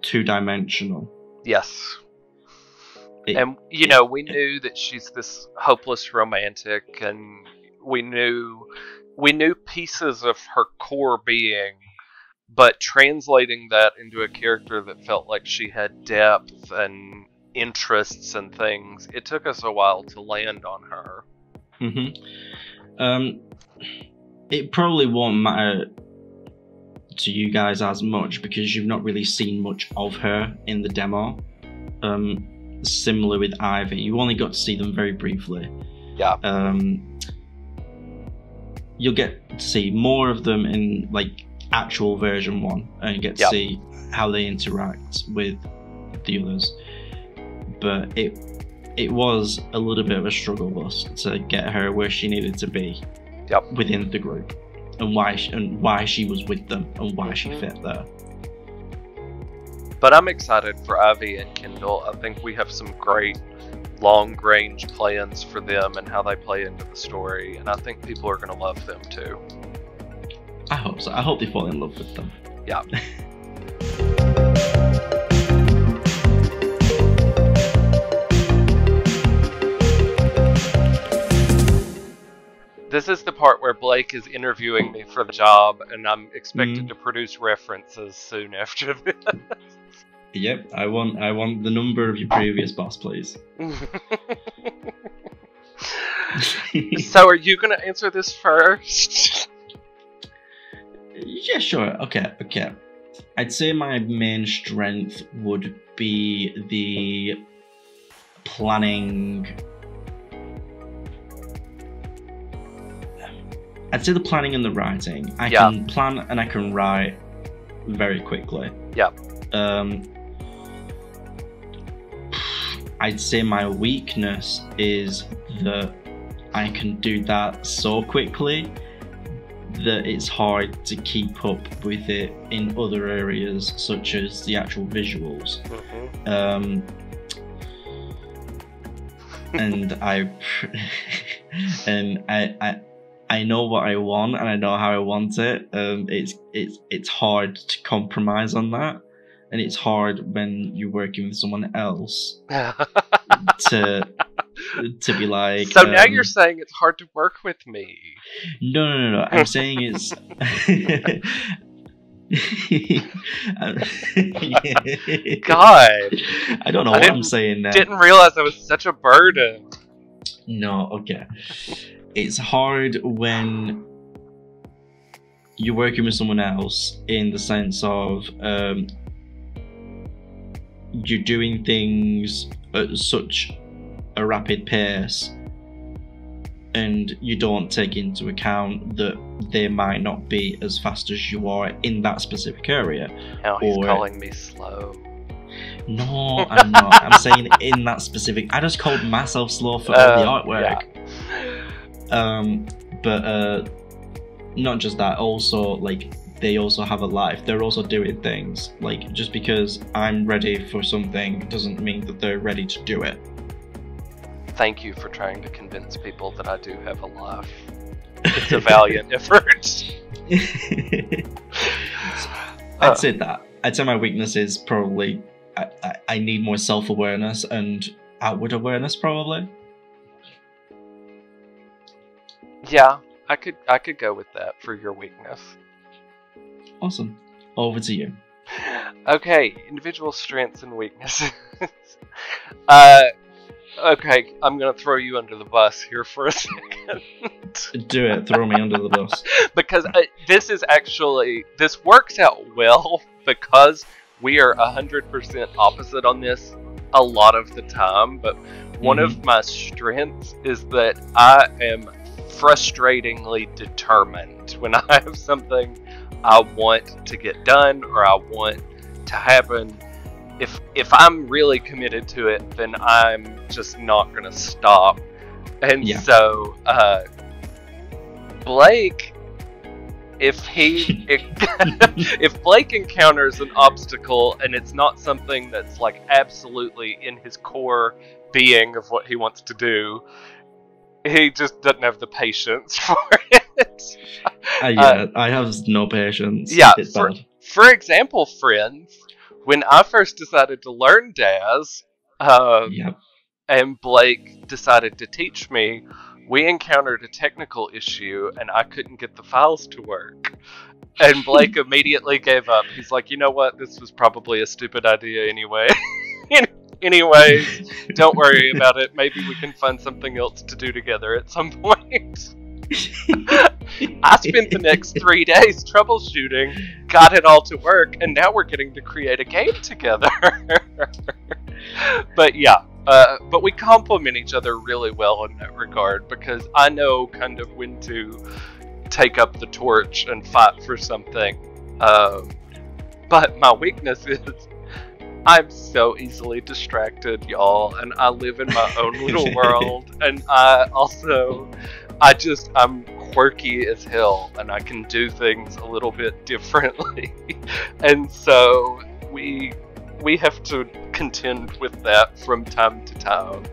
two-dimensional. Yes. It- And, you know, we knew that she's this hopeless romantic, and we knew pieces of her core being, but translating that into a character that felt like she had depth and interests and things, it took us a while to land on her. It probably won't matter to you guys as much because you've not really seen much of her in the demo. Similar with Ivy, you only got to see them very briefly. Yeah. You'll get to see more of them in like actual version 1 and get to see how they interact with the others. But it was a little bit of a struggle bus to get her where she needed to be within the group, and why she was with them and why she fit there. But I'm excited for Ivy and Kendall. I think we have some great long-range plans for them and how they play into the story, and I think people are going to love them too. I hope so. I hope they fall in love with them. Yeah. This is the part where Blayke is interviewing me for the job, and I'm expected to produce references soon after this. Yep, I want the number of your previous boss, please. So are you going to answer this first? Yeah, sure. Okay. I'd say my main strength would be the planning. I'd say the planning and the writing. I can plan and I can write very quickly. Yeah. I'd say my weakness is that I can do that so quickly that it's hard to keep up with it in other areas, such as the actual visuals. And I know what I want and I know how I want it. It's hard to compromise on that, and it's hard when you're working with someone else to be like. So now you're saying it's hard to work with me. No. I'm saying it's. God, I don't know what I'm saying now. Didn't realize I was such a burden. No, okay. It's hard when you're working with someone else in the sense of you're doing things at such a rapid pace, and you don't take into account that they might not be as fast as you are in that specific area. Now he's calling me slow. No, I'm not. I'm saying in that specific. I just called myself slow for all the artwork. Yeah. But not just that. Also, like, they also have a life. They're also doing things. Like, just because I'm ready for something doesn't mean that they're ready to do it. Thank you for trying to convince people that I do have a life. It's a valiant effort. I'd say that. I'd say my weakness is probably I need more self-awareness and outward awareness, probably. Yeah, I could go with that for your weakness. Awesome. Over to you. Okay, individual strengths and weaknesses. Okay, I'm gonna throw you under the bus here for a second. Do it. Throw me under the bus. Because this works out well because we are 100% opposite on this a lot of the time. But one of my strengths is that I am frustratingly determined. When I have something I want to get done or I want to happen, if I'm really committed to it, then I'm just not gonna stop. And so Blayke, if Blayke encounters an obstacle and it's not something that's like absolutely in his core being of what he wants to do, he just doesn't have the patience for it. I have no patience. Yeah, it's bad. For example, friends, when I first decided to learn Daz, and Blayke decided to teach me, we encountered a technical issue and I couldn't get the files to work. And Blayke immediately gave up. He's like, you know what? This was probably a stupid idea anyway. Anyways, don't worry about it. Maybe we can find something else to do together at some point. I spent the next 3 days troubleshooting, got it all to work, and now we're getting to create a game together. But yeah, but we complement each other really well in that regard, because I know kind of when to take up the torch and fight for something. But my weakness is I'm so easily distracted, y'all, and I live in my own little world, and I'm quirky as hell, and I can do things a little bit differently. And so we have to contend with that from time to time.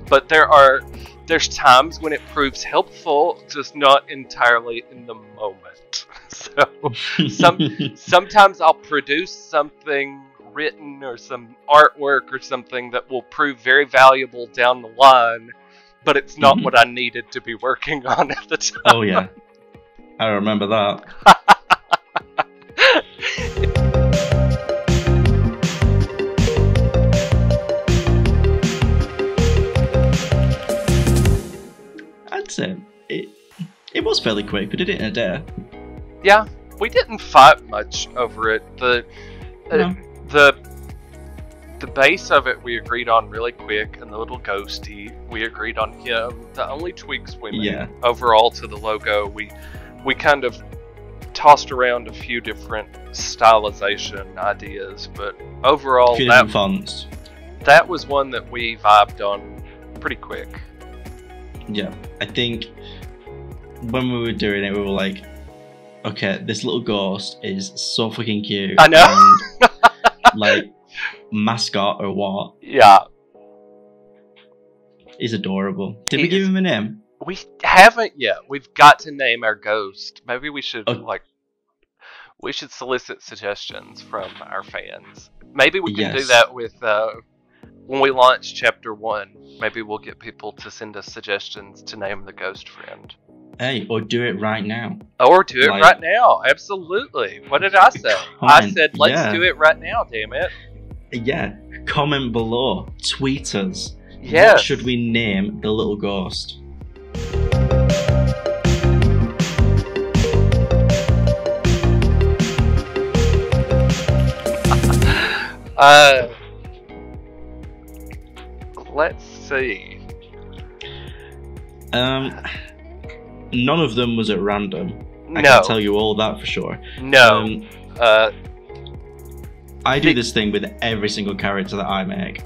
But there's times when it proves helpful, just not entirely in the moment. So sometimes I'll produce something written or some artwork or something that will prove very valuable down the line, but it's not what I needed to be working on at the time. Oh yeah, I remember that. I'd say it was fairly quick. We did it in a day. Yeah, we didn't fight much over it. The base of it we agreed on really quick, and the little ghosty we agreed on him. The only tweaks we made overall to the logo, we kind of tossed around a few different stylization ideas, but overall fonts. That was one that we vibed on pretty quick. Yeah, I think when we were doing it, we were like, okay, this little ghost is so fucking cute. I know. And, like, mascot or what? Yeah. He's adorable. Did we give him a name? We haven't yet. We've got to name our ghost. Maybe we should we should solicit suggestions from our fans. Maybe we can do that with when we launch chapter 1. Maybe we'll get people to send us suggestions to name the ghost friend. Hey, or do it right now. Or do it right now. Absolutely. What did I say? I said, let's do it right now, damn it. Yeah. Comment below. Tweet us. Yes. What should we name the little ghost? Let's see. None of them was at random. I No. can tell you all that for sure. No. I do this thing with every single character that I make.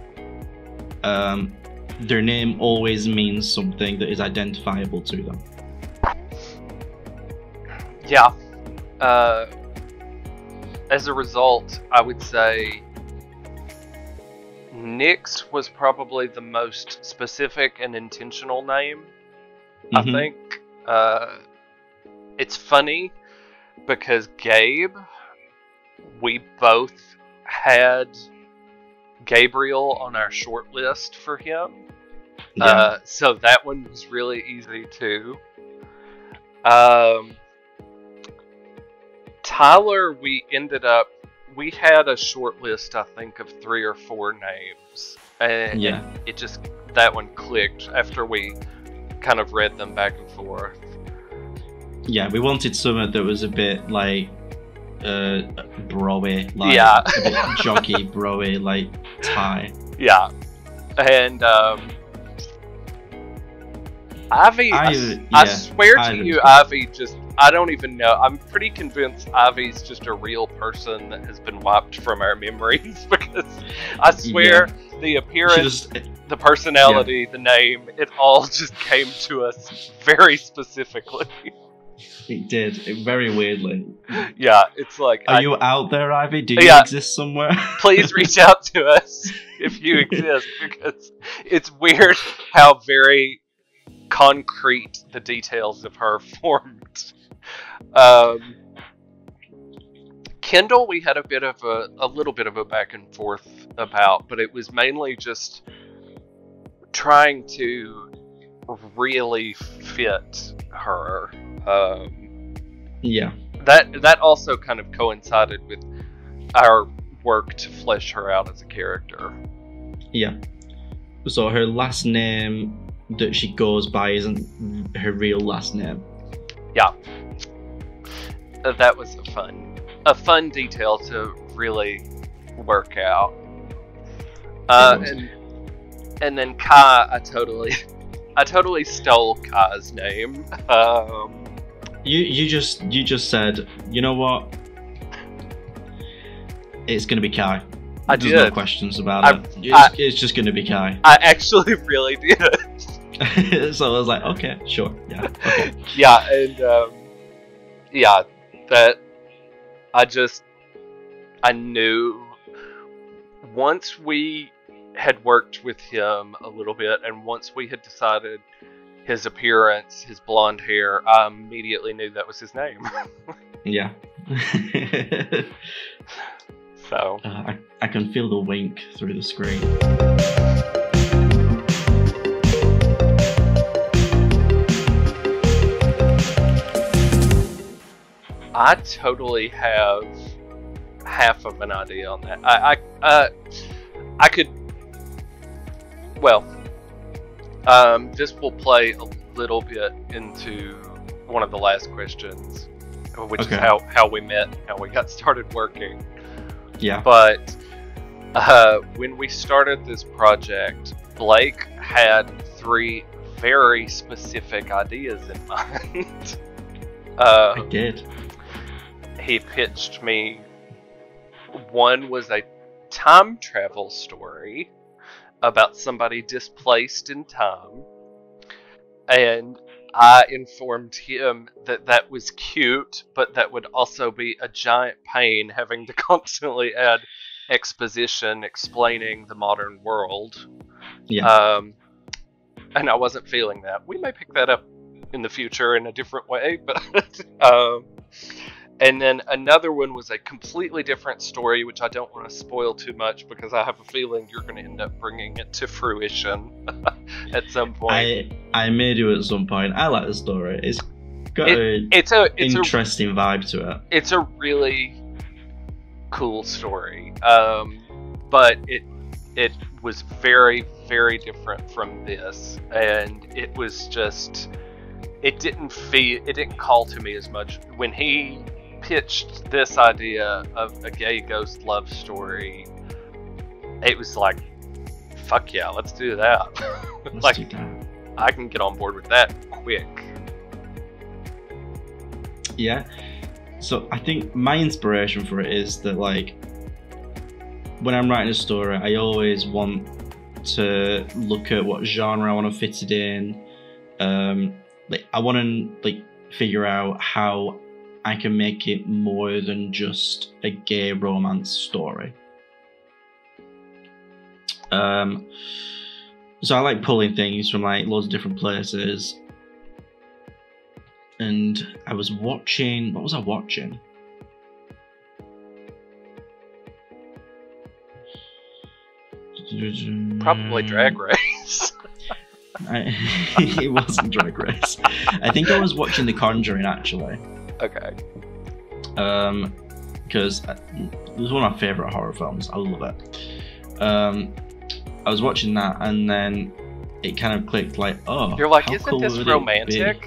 Their name always means something that is identifiable to them. Yeah. As a result, I would say Nyx was probably the most specific and intentional name. I think. It's funny because Gabe, we both had Gabriel on our short list for him. Yeah. So that one was really easy too. Tyler, we had a short list, I think, of 3 or 4 names. And it just, that one clicked after we kind of read them back and forth. Yeah, we wanted something that was a bit like bro-y, like Yeah. a bit jockey bro-y, like Ty. Yeah. And Ivy, I swear to you, Ivy just, I don't even know. I'm pretty convinced Ivy's just a real person that has been wiped from our memories because I swear the appearance, the personality, the name, it all just came to us very specifically. It did, very weirdly. Yeah, it's like... Are you out there, Ivy? Do you exist somewhere? Please reach out to us if you exist, because it's weird how very concrete the details of her formed. Kendall, we had a little bit of a back and forth about, but it was mainly just trying to really fit her. That also kind of coincided with our work to flesh her out as a character. Yeah. So her last name that she goes by isn't her real last name. Yeah. That was a fun detail to really work out. And then Kai, I totally stole Kai's name. You just said, you know what? It's gonna be Kai. There's no questions about it. It's just gonna be Kai. I actually really did. So I was like, okay, sure, yeah, okay. Yeah, and that I knew once we had worked with him a little bit, and once we had decided his appearance, his blonde hair, I immediately knew that was his name. Yeah. So I can feel the wink through the screen. I totally have half of an idea on that. I could. Well, this will play a little bit into one of the last questions, which is how we met, how we got started working. Yeah. But when we started this project, Blayke had 3 very specific ideas in mind. I did. He pitched me. One was a time travel story about somebody displaced in time, and I informed him that that was cute, but that would also be a giant pain having to constantly add exposition explaining the modern world. Yeah. And I wasn't feeling that. We may pick that up in the future in a different way, but and then another one was a completely different story, which I don't want to spoil too much because I have a feeling you're going to end up bringing it to fruition at some point. I may do at some point. I like the story. It's got an interesting vibe to it. It's a really cool story, but it was very, very different from this, and it was just, it didn't call to me as much when he pitched this idea of a gay ghost love story. It was like fuck yeah, let's do that. Let's do that. I can get on board with that quick. Yeah. So I think my inspiration for it is that, like, when I'm writing a story, I always want to look at what genre I want to fit it in. Like, I want to, like, figure out how I can make it more than just a gay romance story. So I like pulling things from, like, loads of different places. And I was watching, what was I watching? Probably Drag Race. It wasn't Drag Race. I think I was watching The Conjuring, actually. Okay. Because it was one of my favourite horror films. I love it. I was watching that, and then it kind of clicked, like, oh, you're like, how isn't cool this would romantic?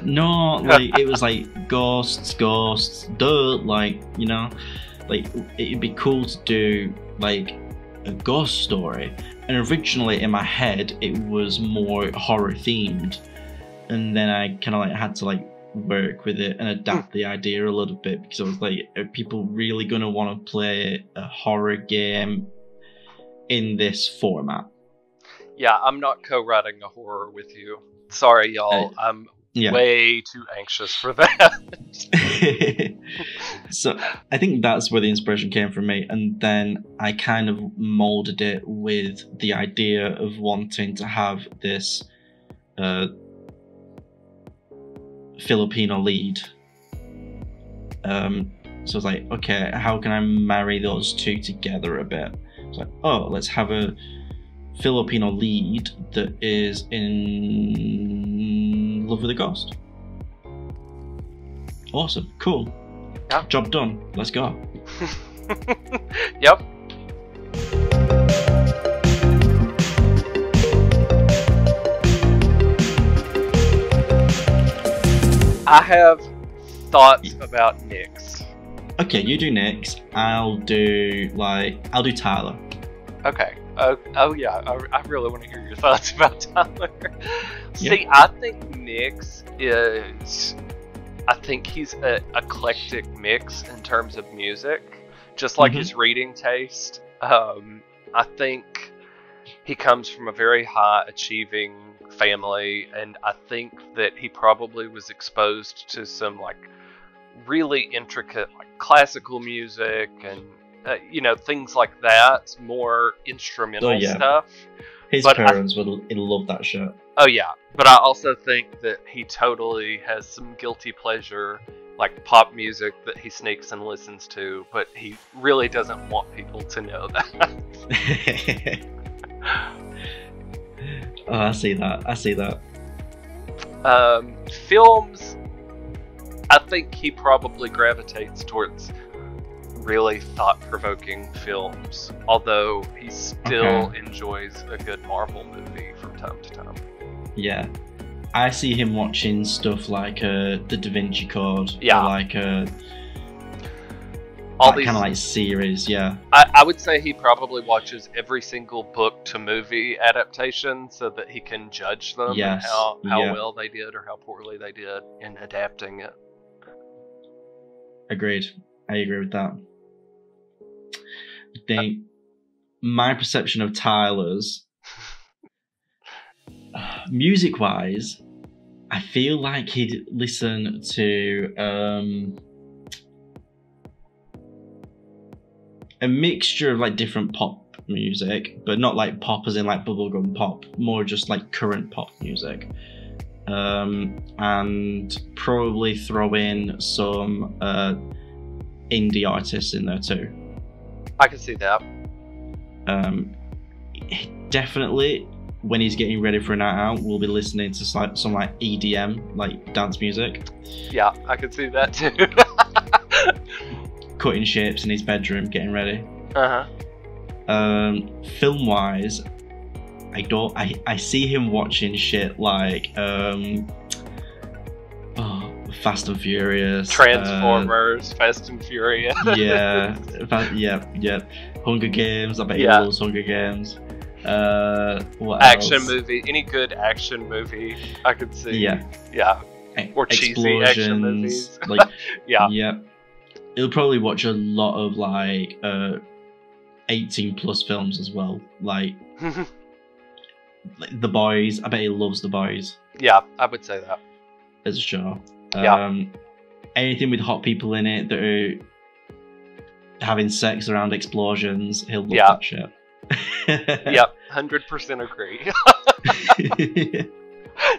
No, like, it was like ghosts, duh, like, you know, like, it'd be cool to do, like, a ghost story. And originally in my head it was more horror themed, and then I kind of, like, had to, like, work with it and adapt the idea a little bit, because I was like, are people really gonna want to play a horror game in this format? Yeah, I'm not co-writing a horror with you. Sorry, y'all. I'm way too anxious for that. So I think that's where the inspiration came from me, and then I kind of molded it with the idea of wanting to have this Filipino lead. So I was like, okay, how can I marry those two together a bit? It's like, oh, let's have a Filipino lead that is in love with a ghost. Awesome, cool. Yeah. Job done. Let's go. Yep. I have thoughts about Nyx. Okay, you do Nyx. I'll do Tyler. Okay. Oh yeah, I really want to hear your thoughts about Tyler. See, Yeah. I think Nyx is... I think he's an eclectic mix in terms of music, just like his reading taste. I think he comes from a very high achieving family, and I think that he probably was exposed to some, like, really intricate, like, classical music and you know, things like that, more instrumental stuff. His parents would love that shit. Oh yeah, but I also think that he totally has some guilty pleasure, like pop music that he sneaks and listens to, but he really doesn't want people to know that. Oh, I see that. Films, I think he probably gravitates towards really thought-provoking films, although he still enjoys a good Marvel movie from time to time. Yeah, I see him watching stuff like the Da Vinci Code, yeah, or like all these kind of like series. Yeah, I would say he probably watches every single book to movie adaptation so that he can judge them and how well they did or how poorly they did in adapting it. Agreed. I agree with that. I think my perception of Tyler's, music-wise, I feel like he'd listen to a mixture of, like, different pop music, but not like pop as in like bubblegum pop, more just like current pop music. And probably throw in some indie artists in there too. I can see that. Definitely, when he's getting ready for a night out, we'll be listening to some like EDM, like dance music. Yeah, I can see that too. Cutting shapes in his bedroom, getting ready. Film-wise, I see him watching shit like Fast and Furious, Transformers, Fast and Furious. yeah. Hunger Games. I bet he loves Hunger Games. What Action else? movie, any good action movie I could see. Yeah. Yeah. Or cheesy action movies. Like, Yeah. yeah. He'll probably watch a lot of like 18 plus films as well. Like The Boys. I bet he loves The Boys Yeah, I would say that. as a show. Yeah. Anything with hot people in it that are having sex around explosions, he'll love that shit. Yep, 100% agree.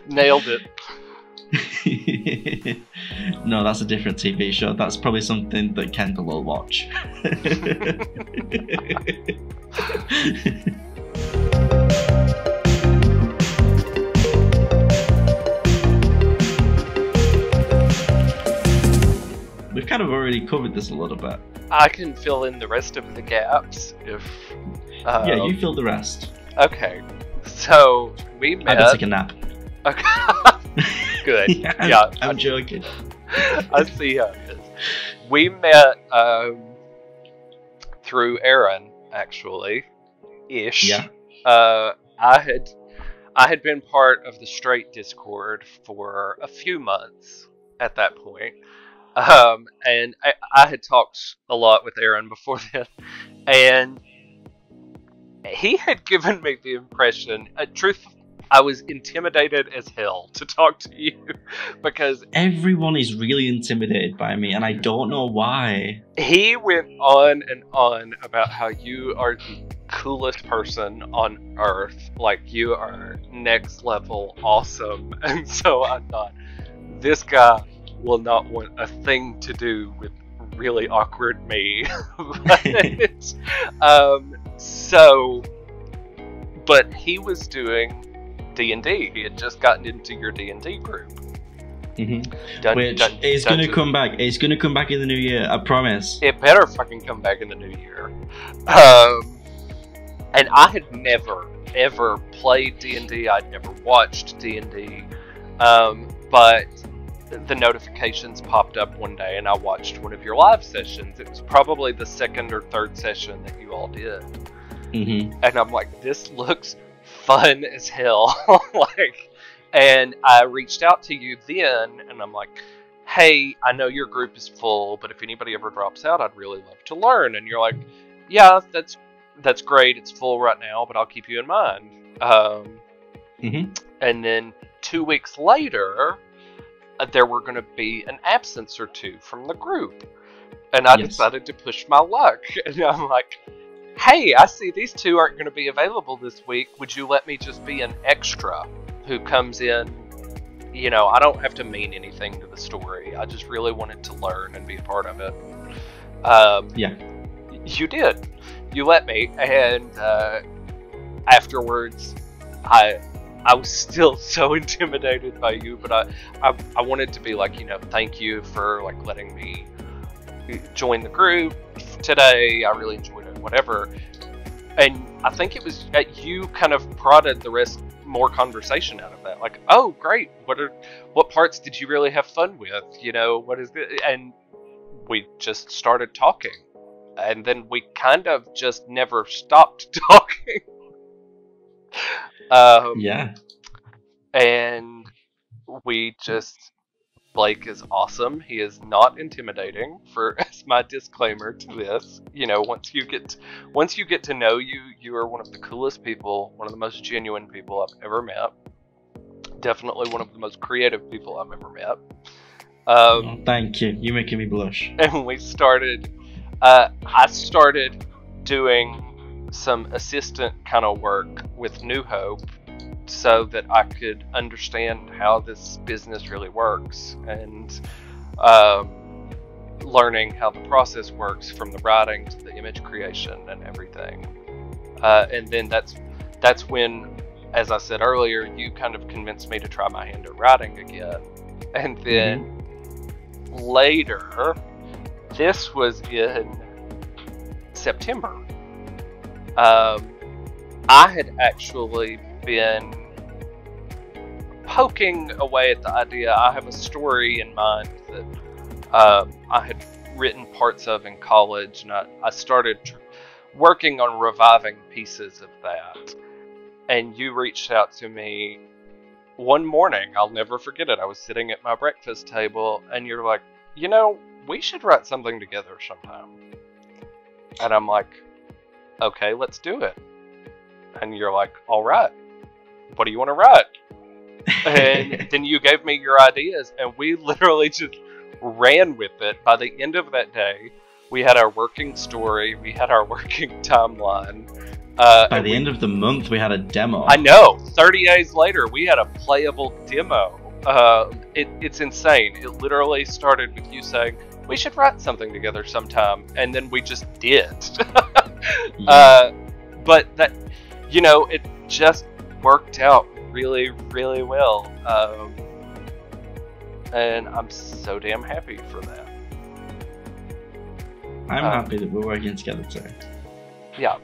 Nailed it. No, that's a different TV show. That's probably something that Kendall will watch. We've kind of already covered this a little bit. I can fill in the rest of the gaps if... yeah, you fill the rest. Okay, so we met... I'll take a nap. Okay. Good. Yeah, I'm joking. I see how it is. We met through Aaron, actually, ish. Yeah. I had been part of the straight Discord for a few months at that point. And I had talked a lot with Aaron before then, and he had given me the impression, I was intimidated as hell to talk to you because everyone is really intimidated by me, and I don't know why. He went on and on about how you are the coolest person on earth, like you are next level awesome, and so I thought, this guy will not want a thing to do with really awkward me. But he was doing D&D. He had just gotten into your D&D group. Mm-hmm. Which is going to come back. It's going to come back in the new year, I promise. It better fucking come back in the new year. And I had never, ever played D&D. I'd never watched D&D. But the notifications popped up one day and I watched one of your live sessions. It was probably the second or third session that you all did. Mm-hmm. And I'm like, this looks fun as hell. And I reached out to you then and I'm like, hey, I know your group is full, but if anybody ever drops out, I'd really love to learn. And you're like, yeah, that's great. It's full right now, but I'll keep you in mind. And then 2 weeks later, there were going to be an absence or two from the group. And I decided to push my luck. And I'm like, hey, I see these two aren't going to be available this week. Would you let me just be an extra who comes in? You know, I don't have to mean anything to the story. I just really wanted to learn and be a part of it. Yeah. You did. You let me. And afterwards, I was still so intimidated by you, but I wanted to be like, you know, thank you for like letting me join the group today. I really enjoyed it, whatever. And I think it was you kind of prodded the rest, more conversation out of that. Like, oh, great. What parts did you really have fun with? You know, what is it? And we just started talking, and then we kind of just never stopped talking. Yeah. And we just, Blayke is awesome. He is not intimidating, as my disclaimer to this. You know, once you get to know you, you are one of the coolest people, one of the most genuine people I've ever met. Definitely one of the most creative people I've ever met. Thank you. You're making me blush. And we started, I started doing some assistant kind of work with New Hope so that I could understand how this business really works, and learning how the process works from the writing to the image creation and everything. And then that's when, as I said earlier, you kind of convinced me to try my hand at writing again. And then later, this was in September, I had actually been poking away at the idea. I have a story in mind that I had written parts of in college, and I started working on reviving pieces of that. and you reached out to me one morning. I'll never forget it. I was sitting at my breakfast table, and you're like, you know, we should write something together sometime. And I'm like, okay, let's do it. And you're like, all right, what do you want to write? And then you gave me your ideas, and we literally just ran with it. By the end of that day, we had our working story, we had our working timeline. By the end of the month, we had a demo. I know. 30 days later, we had a playable demo. It's insane. It literally started with you saying, we should write something together sometime, and then we just did. Yeah. But that, you know, it just worked out really, really well. And I'm so damn happy for that. I'm happy that we're working together too. Yeah.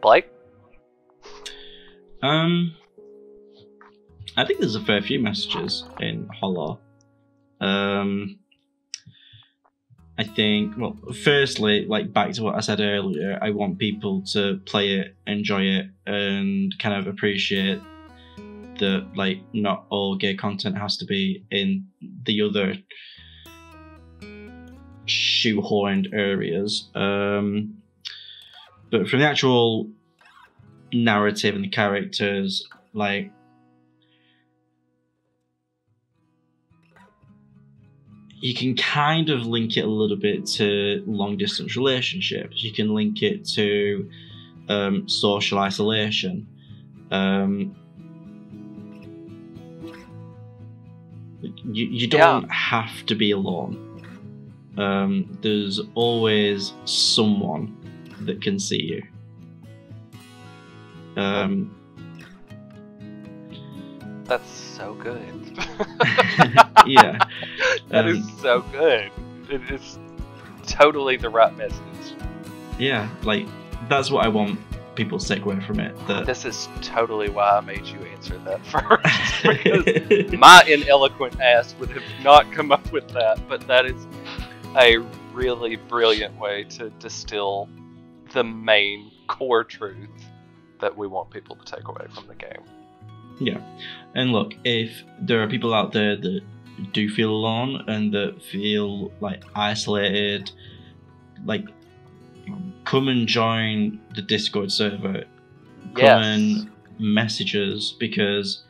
Blayke? I think there's a fair few messages in Hollow. I think, well, firstly, like back to what I said earlier, I want people to play it, enjoy it, and kind of appreciate that, like, not all gay content has to be in the other shoehorned areas. But from the actual narrative and the characters, like, you can kind of link it a little bit to long distance relationships. You can link it to social isolation. You don't have to be alone. There's always someone that can see you. That's so good. Yeah. That is so good. It is totally the right message. Yeah, like, that's what I want people to take away from it. That this is totally why I made you answer that first. Because my ineloquent ass would have not come up with that, but that is a really brilliant way to distill the main core truth that we want people to take away from the game. Yeah, and look, if there are people out there that do feel alone and that feel like isolated, like, come and join the Discord server. Come and message us, because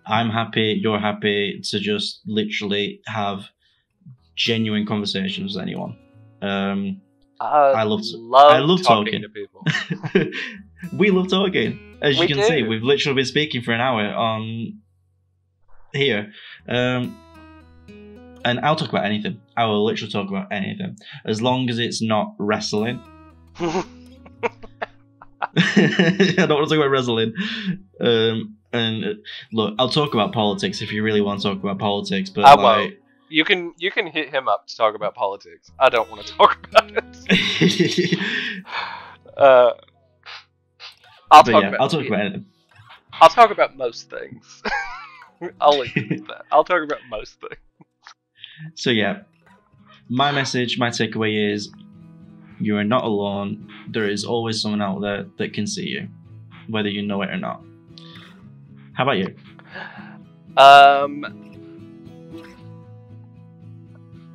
I'm happy, you're happy to just literally have genuine conversations with anyone. I love talking to people. We love talking. As you can see, do. we've literally been speaking for an hour on here. And I'll talk about anything. I will literally talk about anything. As long as it's not wrestling. I don't want to talk about wrestling. And look, I'll talk about politics if you really want to talk about politics, but I won't. You can hit him up to talk about politics. I don't want to talk about it. I'll talk about anything. I'll talk about most things. I'll leave it at that. I'll talk about most things. So yeah, my message, my takeaway is, you are not alone. There is always someone out there that can see you, whether you know it or not. How about you?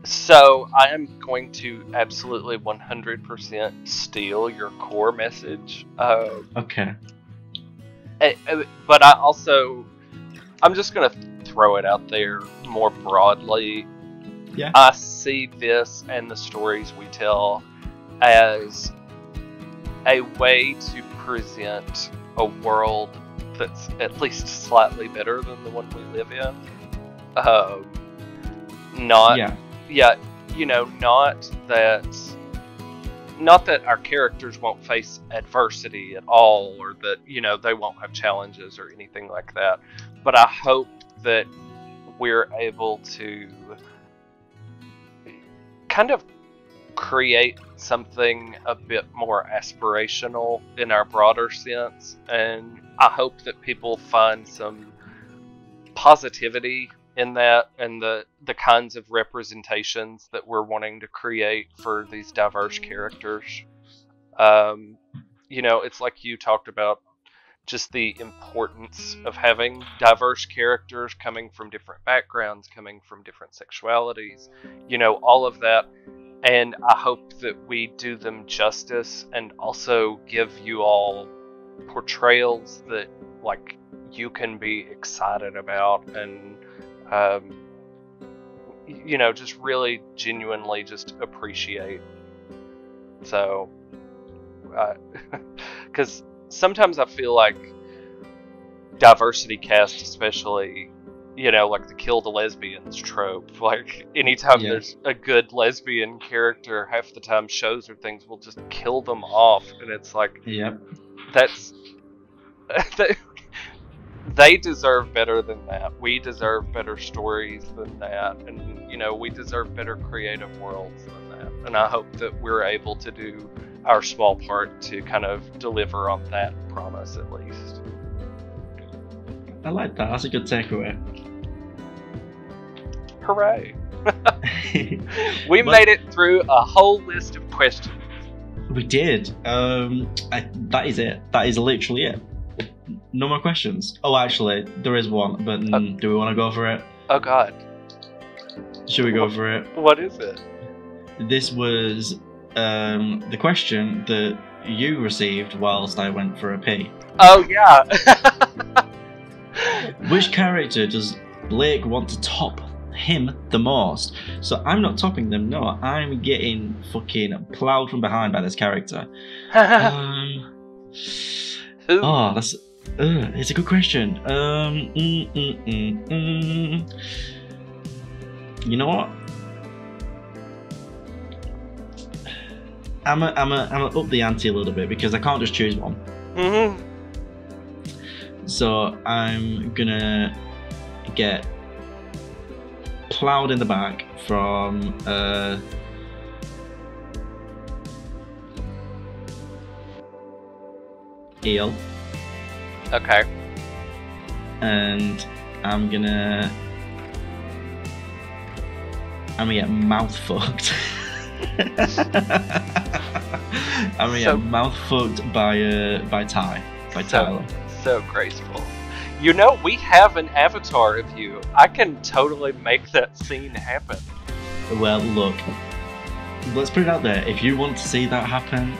So I am going to absolutely 100% steal your core message. Okay. But I'm just going to throw it out there more broadly. Yeah. I see this and the stories we tell as a way to present a world that's at least slightly better than the one we live in. Not that our characters won't face adversity at all, or that, they won't have challenges or anything like that. But I hope that we're able to kind of create something a bit more aspirational in our broader sense, and I hope that people find some positivity in that, and the kinds of representations that we're wanting to create for these diverse characters. You know, it's like you talked about, just the importance of having diverse characters coming from different backgrounds, coming from different sexualities, you know, all of that. And I hope that we do them justice and also give you all portrayals that, like, you can be excited about and, you know, just really genuinely just appreciate. So, because sometimes I feel like diversity cast, especially, you know, like the kill the lesbians trope, like anytime there's a good lesbian character, half the time shows or things will just kill them off, and it's like, that's they deserve better than that. We deserve better stories than that, and, you know, we deserve better creative worlds than that. And I hope that we're able to do our small part to kind of deliver on that promise, at least. I like that. That's a good takeaway. Hooray! We made it through a whole list of questions. We did. That is it. That is literally it. No more questions. Oh, actually, there is one, but do we want to go for it? Oh, God. Should we go for it? What is it? This was the question that you received whilst I went for a pee. Oh, yeah. Which character does Blayke want to top him the most? So I'm not topping them, no. I'm getting fucking ploughed from behind by this character. Oh, that's... it's a good question. You know what? I'm gonna up the ante a little bit because I can't just choose one. So I'm gonna get ploughed in the back from Eel. Okay. And I'm gonna get mouth fucked. I'm gonna get mouth fucked by Tyler. So graceful. You know, we have an avatar of you. I can totally make that scene happen. Well, look, let's put it out there. If you want to see that happen,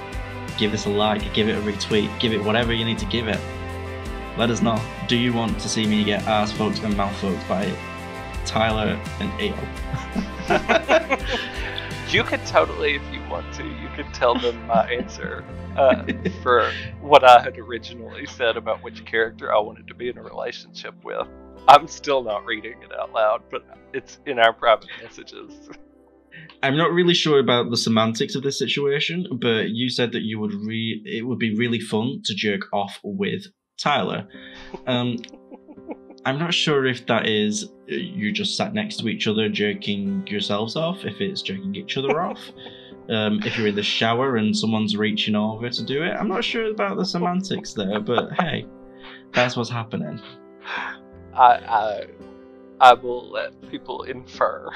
give this a like, give it a retweet, give it whatever you need to give it. Let us know. Do you want to see me get ass fucked and mouth fucked by Tyler and Eel? You could totally, if you want to, you could tell them my answer for what I had originally said about which character I wanted to be in a relationship with. I'm still not reading it out loud, but it's in our private messages. I'm not really sure about the semantics of this situation, but you said that you would it would be really fun to jerk off with Tyler. I'm not sure if that is you just sat next to each other jerking yourselves off, if it's jerking each other off, if you're in the shower and someone's reaching over to do it. I'm not sure about the semantics there, but hey, that's what's happening. I will let people infer.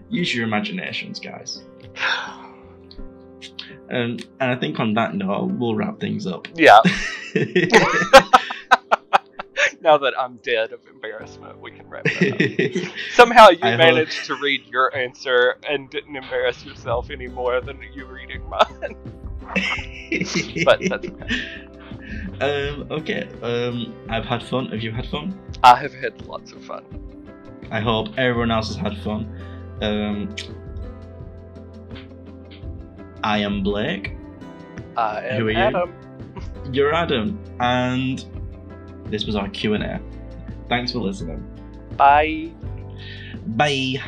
Use your imaginations, guys. And I think on that note, we'll wrap things up. Yeah. Now that I'm dead of embarrassment, we can wrap it up. Somehow you managed to read your answer and didn't embarrass yourself any more than you reading mine. But that's okay. Okay. I've had fun. Have you had fun? I have had lots of fun. I hope everyone else has had fun. I am Blayke. I am Who are Adam. You? You're Adam. And this was our Q&A. Thanks for listening. Bye. Bye.